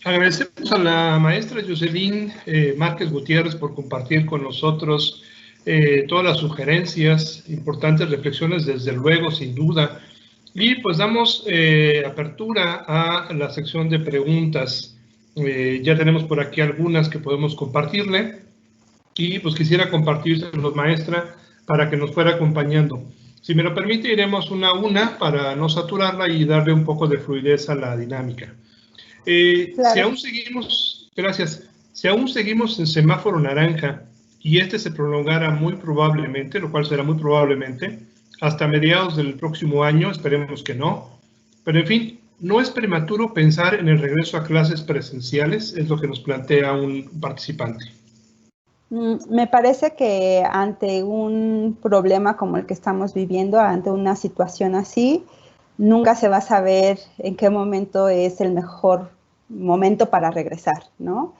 Agradecemos a la maestra Jocelyn Márquez Gutiérrez por compartir con nosotros todas las sugerencias, importantes reflexiones, desde luego, sin duda. Y pues damos apertura a la sección de preguntas. Ya tenemos por aquí algunas que podemos compartirle. Y pues quisiera compartírselos, maestra, para que nos fuera acompañando. Si me lo permite, iremos una a una para no saturarla y darle un poco de fluidez a la dinámica. Claro. Si aún seguimos, gracias, si aún seguimos en semáforo naranja y este se prolongara muy probablemente, lo cual será muy probablemente, hasta mediados del próximo año, esperemos que no, pero en fin, no es prematuro pensar en el regreso a clases presenciales, es lo que nos plantea un participante. Me parece que ante un problema como el que estamos viviendo, ante una situación así, nunca se va a saber en qué momento es el mejor momento para regresar, ¿no?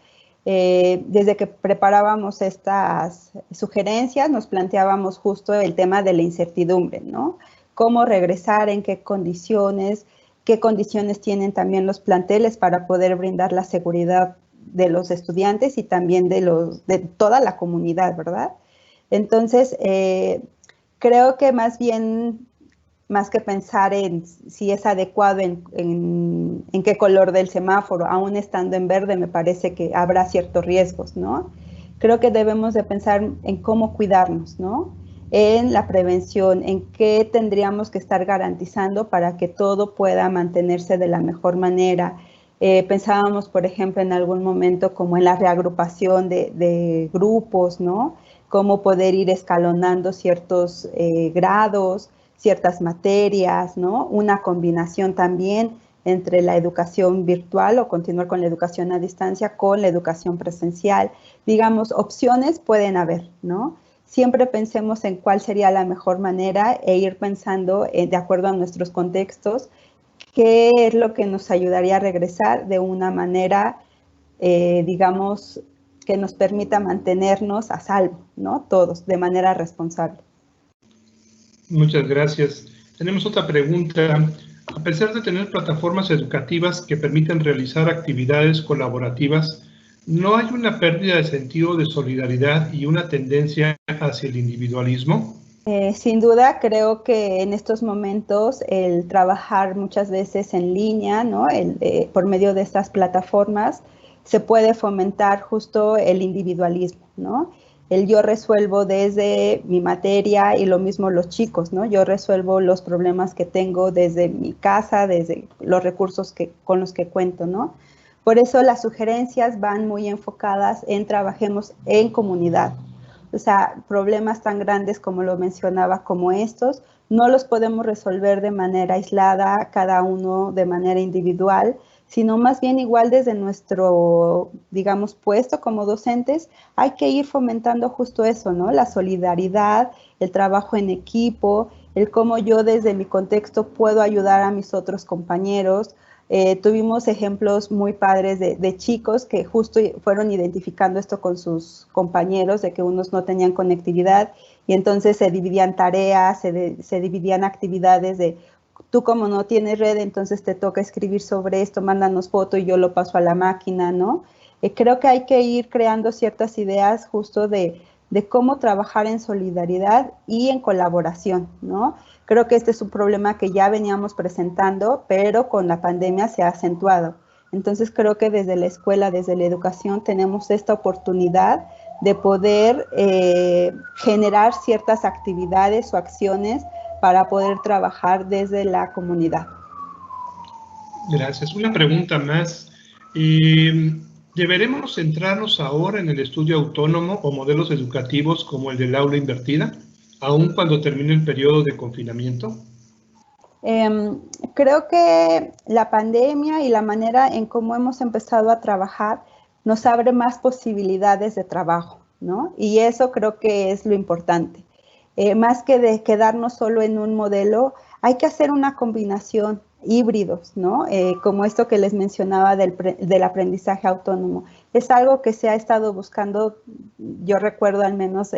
Desde que preparábamos estas sugerencias, nos planteábamos justo el tema de la incertidumbre, ¿no? Cómo regresar, en qué condiciones tienen también los planteles para poder brindar la seguridad de los estudiantes y también de toda la comunidad, ¿verdad? Entonces, creo que más bien, más que pensar en si es adecuado en qué color del semáforo, aún estando en verde, me parece que habrá ciertos riesgos, ¿no? Creo que debemos de pensar en cómo cuidarnos, ¿no? En la prevención, en qué tendríamos que estar garantizando para que todo pueda mantenerse de la mejor manera. Pensábamos, por ejemplo, en algún momento como en la reagrupación de grupos, ¿no? Cómo poder ir escalonando ciertos grados, ciertas materias, ¿no? Una combinación también entre la educación virtual o continuar con la educación a distancia con la educación presencial. Digamos, opciones pueden haber, ¿no? Siempre pensemos en cuál sería la mejor manera e ir pensando de acuerdo a nuestros contextos qué es lo que nos ayudaría a regresar de una manera, digamos, que nos permita mantenernos a salvo, ¿no? Todos, de manera responsable. Muchas gracias. Tenemos otra pregunta. A pesar de tener plataformas educativas que permiten realizar actividades colaborativas, ¿no hay una pérdida de sentido de solidaridad y una tendencia hacia el individualismo? Sin duda, creo que en estos momentos el trabajar muchas veces en línea, ¿no? Por medio de estas plataformas, se puede fomentar justo el individualismo, ¿no? El yo resuelvo desde mi materia y lo mismo los chicos, ¿no? Yo resuelvo los problemas que tengo desde mi casa, desde los recursos con los que cuento, ¿no? Por eso las sugerencias van muy enfocadas en trabajemos en comunidad. O sea, problemas tan grandes como lo mencionaba, como estos, no los podemos resolver de manera aislada, cada uno de manera individual, sino más bien igual desde nuestro, digamos, puesto como docentes, hay que ir fomentando justo eso, ¿no? La solidaridad, el trabajo en equipo, el cómo yo desde mi contexto puedo ayudar a mis otros compañeros. Tuvimos ejemplos muy padres de chicos que justo fueron identificando esto con sus compañeros, de que unos no tenían conectividad y entonces se dividían tareas, se dividían actividades de tú como no tienes red, entonces te toca escribir sobre esto, mándanos foto y yo lo paso a la máquina, ¿no? Creo que hay que ir creando ciertas ideas justo de cómo trabajar en solidaridad y en colaboración, ¿no? Creo que este es un problema que ya veníamos presentando, pero con la pandemia se ha acentuado. Entonces creo que desde la escuela, desde la educación, tenemos esta oportunidad de poder generar ciertas actividades o acciones para poder trabajar desde la comunidad. Gracias. Una pregunta más. ¿Deberemos centrarnos ahora en el estudio autónomo o modelos educativos como el del aula invertida, aun cuando termine el periodo de confinamiento? Creo que la pandemia y la manera en cómo hemos empezado a trabajar nos abre más posibilidades de trabajo, ¿no? Y eso creo que es lo importante. Más que de quedarnos solo en un modelo, hay que hacer una combinación, híbridos, ¿no? Como esto que les mencionaba del aprendizaje autónomo. Es algo que se ha estado buscando, yo recuerdo al menos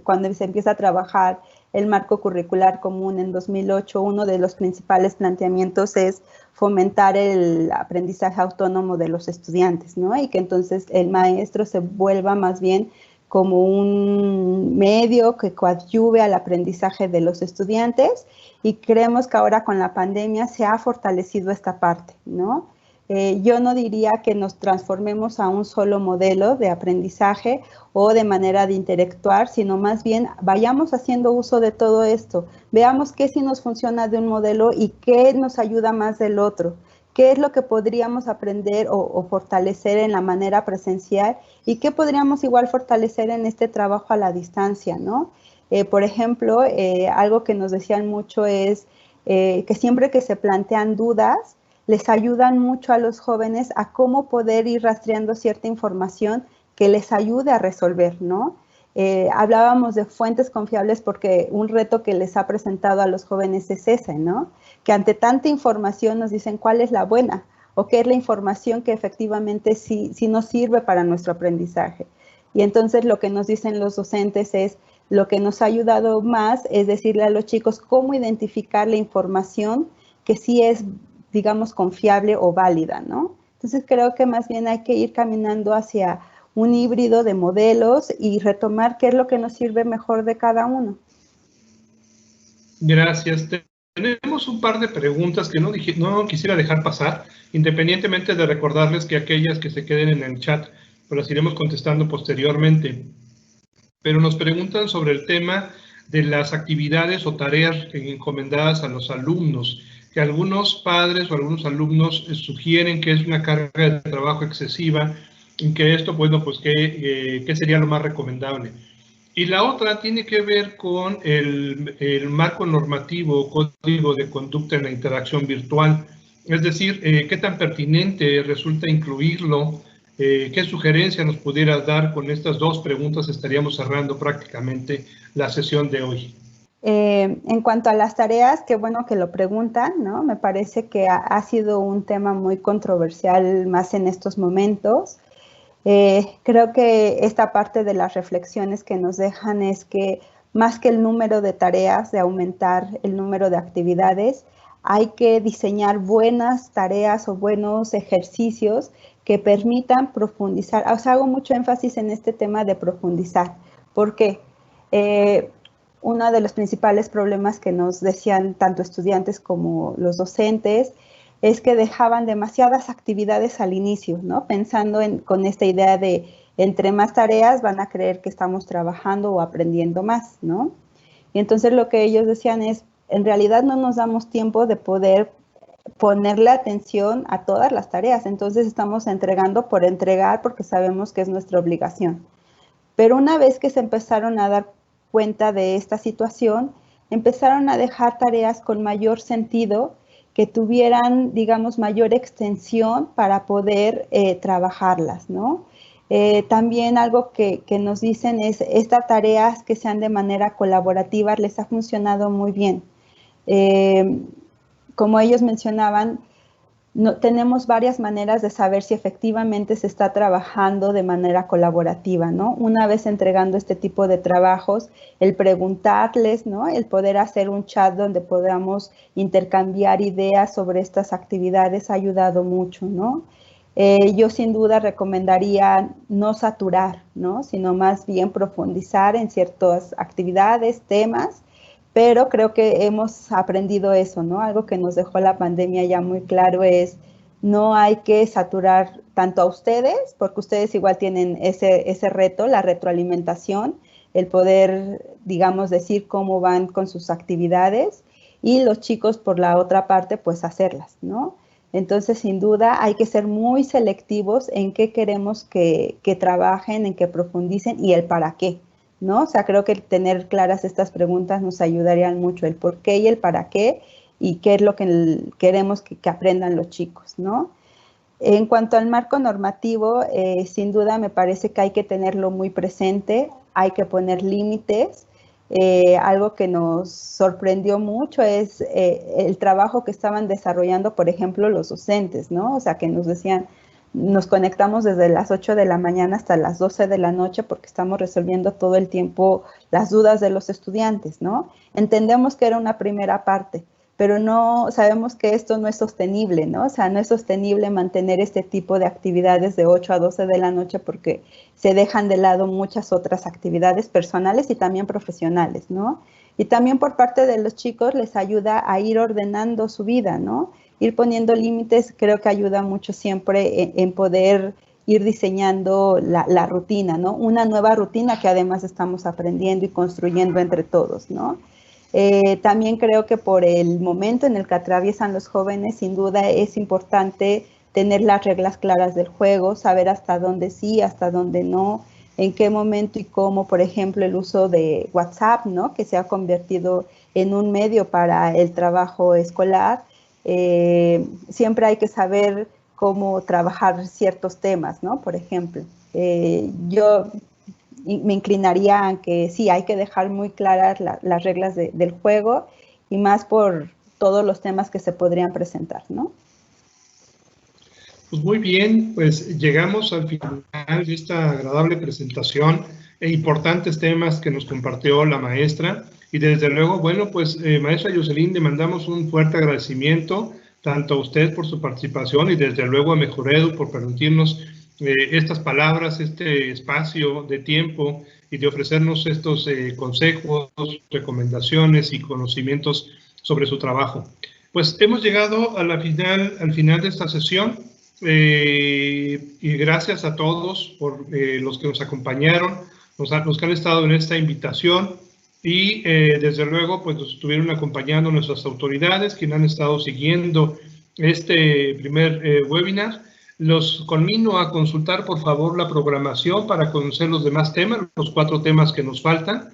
cuando se empieza a trabajar el marco curricular común en 2008, uno de los principales planteamientos es fomentar el aprendizaje autónomo de los estudiantes, ¿no? Y que entonces el maestro se vuelva más bien como un medio que coadyuve al aprendizaje de los estudiantes, y creemos que ahora con la pandemia se ha fortalecido esta parte, ¿no? Yo no diría que nos transformemos a un solo modelo de aprendizaje o de manera de interactuar, sino más bien vayamos haciendo uso de todo esto. Veamos qué sí nos funciona de un modelo y qué nos ayuda más del otro. ¿Qué es lo que podríamos aprender o fortalecer en la manera presencial y qué podríamos igual fortalecer en este trabajo a la distancia, ¿no? Por ejemplo, algo que nos decían mucho es que siempre que se plantean dudas, les ayudan mucho a los jóvenes a cómo poder ir rastreando cierta información que les ayude a resolver, ¿no? Hablábamos de fuentes confiables porque un reto que les ha presentado a los jóvenes es ese, ¿no? Que ante tanta información nos dicen cuál es la buena o qué es la información que efectivamente sí nos sirve para nuestro aprendizaje. Y entonces lo que nos dicen los docentes es, lo que nos ha ayudado más es decirle a los chicos cómo identificar la información que sí es, digamos, confiable o válida, ¿no? Entonces creo que más bien hay que ir caminando hacia un híbrido de modelos y retomar qué es lo que nos sirve mejor de cada uno. Gracias. Tenemos un par de preguntas que no quisiera dejar pasar, independientemente de recordarles que aquellas que se queden en el chat, pues las iremos contestando posteriormente. Pero nos preguntan sobre el tema de las actividades o tareas encomendadas a los alumnos, que algunos padres o algunos alumnos sugieren que es una carga de trabajo excesiva y que esto, bueno, pues ¿qué sería lo más recomendable? Y la otra tiene que ver con el marco normativo, código de conducta en la interacción virtual. Es decir, qué tan pertinente resulta incluirlo, qué sugerencia nos pudieras dar. Con estas dos preguntas estaríamos cerrando prácticamente la sesión de hoy. En cuanto a las tareas, qué bueno que lo preguntan, ¿no? Me parece que ha sido un tema muy controversial más en estos momentos. Creo que esta parte de las reflexiones que nos dejan es que más que el número de tareas, de aumentar el número de actividades, hay que diseñar buenas tareas o buenos ejercicios que permitan profundizar. O sea, hago mucho énfasis en este tema de profundizar. ¿Por qué? Uno de los principales problemas que nos decían tanto estudiantes como los docentes es que dejaban demasiadas actividades al inicio, ¿no? Pensando con esta idea de entre más tareas van a creer que estamos trabajando o aprendiendo más, ¿no? Y entonces lo que ellos decían es, en realidad no nos damos tiempo de poder ponerle atención a todas las tareas, entonces estamos entregando por entregar porque sabemos que es nuestra obligación. Pero una vez que se empezaron a dar cuenta de esta situación, empezaron a dejar tareas con mayor sentido, que tuvieran, digamos, mayor extensión para poder trabajarlas, ¿no? También algo que nos dicen es, estas tareas que sean de manera colaborativa les ha funcionado muy bien. Como ellos mencionaban, tenemos varias maneras de saber si efectivamente se está trabajando de manera colaborativa, ¿no? Una vez entregando este tipo de trabajos, el preguntarles, ¿no? El poder hacer un chat donde podamos intercambiar ideas sobre estas actividades ha ayudado mucho, ¿no? Yo sin duda recomendaría no saturar, ¿no? Sino más bien profundizar en ciertas actividades, temas, pero creo que hemos aprendido eso, ¿no? Algo que nos dejó la pandemia ya muy claro es no hay que saturar tanto a ustedes, porque ustedes igual tienen ese reto, la retroalimentación, el poder, digamos, decir cómo van con sus actividades, y los chicos por la otra parte, pues hacerlas, ¿no? Entonces, sin duda, hay que ser muy selectivos en qué queremos que trabajen, en que profundicen y el para qué, ¿no? O sea, creo que tener claras estas preguntas nos ayudarían mucho, el por qué y el para qué, y qué es lo que queremos que aprendan los chicos, ¿no? En cuanto al marco normativo, sin duda me parece que hay que tenerlo muy presente, hay que poner límites. Algo que nos sorprendió mucho es el trabajo que estaban desarrollando, por ejemplo, los docentes, ¿no? O sea, que nos decían, nos conectamos desde las 8 de la mañana hasta las 12 de la noche porque estamos resolviendo todo el tiempo las dudas de los estudiantes, ¿no? Entendemos que era una primera parte, pero no sabemos que esto no es sostenible, ¿no? O sea, no es sostenible mantener este tipo de actividades de 8 a 12 de la noche porque se dejan de lado muchas otras actividades personales y también profesionales, ¿no? Y también por parte de los chicos les ayuda a ir ordenando su vida, ¿no? Ir poniendo límites creo que ayuda mucho siempre en poder ir diseñando la rutina, ¿no? Una nueva rutina que además estamos aprendiendo y construyendo entre todos, ¿no? También creo que por el momento en el que atraviesan los jóvenes, sin duda es importante tener las reglas claras del juego, saber hasta dónde sí, hasta dónde no, en qué momento y cómo, por ejemplo, el uso de WhatsApp, ¿no? Que se ha convertido en un medio para el trabajo escolar. Siempre hay que saber cómo trabajar ciertos temas, ¿no? Por ejemplo, yo me inclinaría a que sí, hay que dejar muy claras las reglas del juego y más por todos los temas que se podrían presentar, ¿no? Pues muy bien, pues llegamos al final de esta agradable presentación e importantes temas que nos compartió la maestra. Y desde luego, bueno, pues maestra Jocelyn, le mandamos un fuerte agradecimiento tanto a usted por su participación y desde luego a Mejoredu por permitirnos estas palabras, este espacio de tiempo y de ofrecernos estos consejos, recomendaciones y conocimientos sobre su trabajo. Pues hemos llegado al final de esta sesión y gracias a todos por los que nos acompañaron, los que han estado en esta invitación y desde luego pues nos estuvieron acompañando nuestras autoridades quienes han estado siguiendo este primer webinar. Los conmino a consultar por favor la programación para conocer los demás temas, los 4 temas que nos faltan.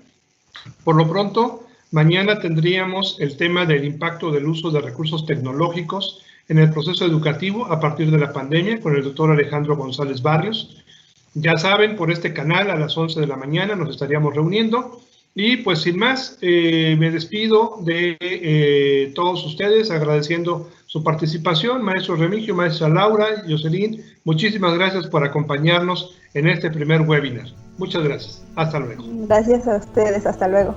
Por lo pronto, mañana tendríamos el tema del impacto del uso de recursos tecnológicos en el proceso educativo a partir de la pandemia con el doctor Alejandro González Barrios. Ya saben, por este canal a las 11 de la mañana nos estaríamos reuniendo. Y pues sin más, me despido de todos ustedes agradeciendo su participación. Maestro Remigio, maestra Laura, Jocelyn, muchísimas gracias por acompañarnos en este primer webinar. Muchas gracias. Hasta luego. Gracias a ustedes. Hasta luego.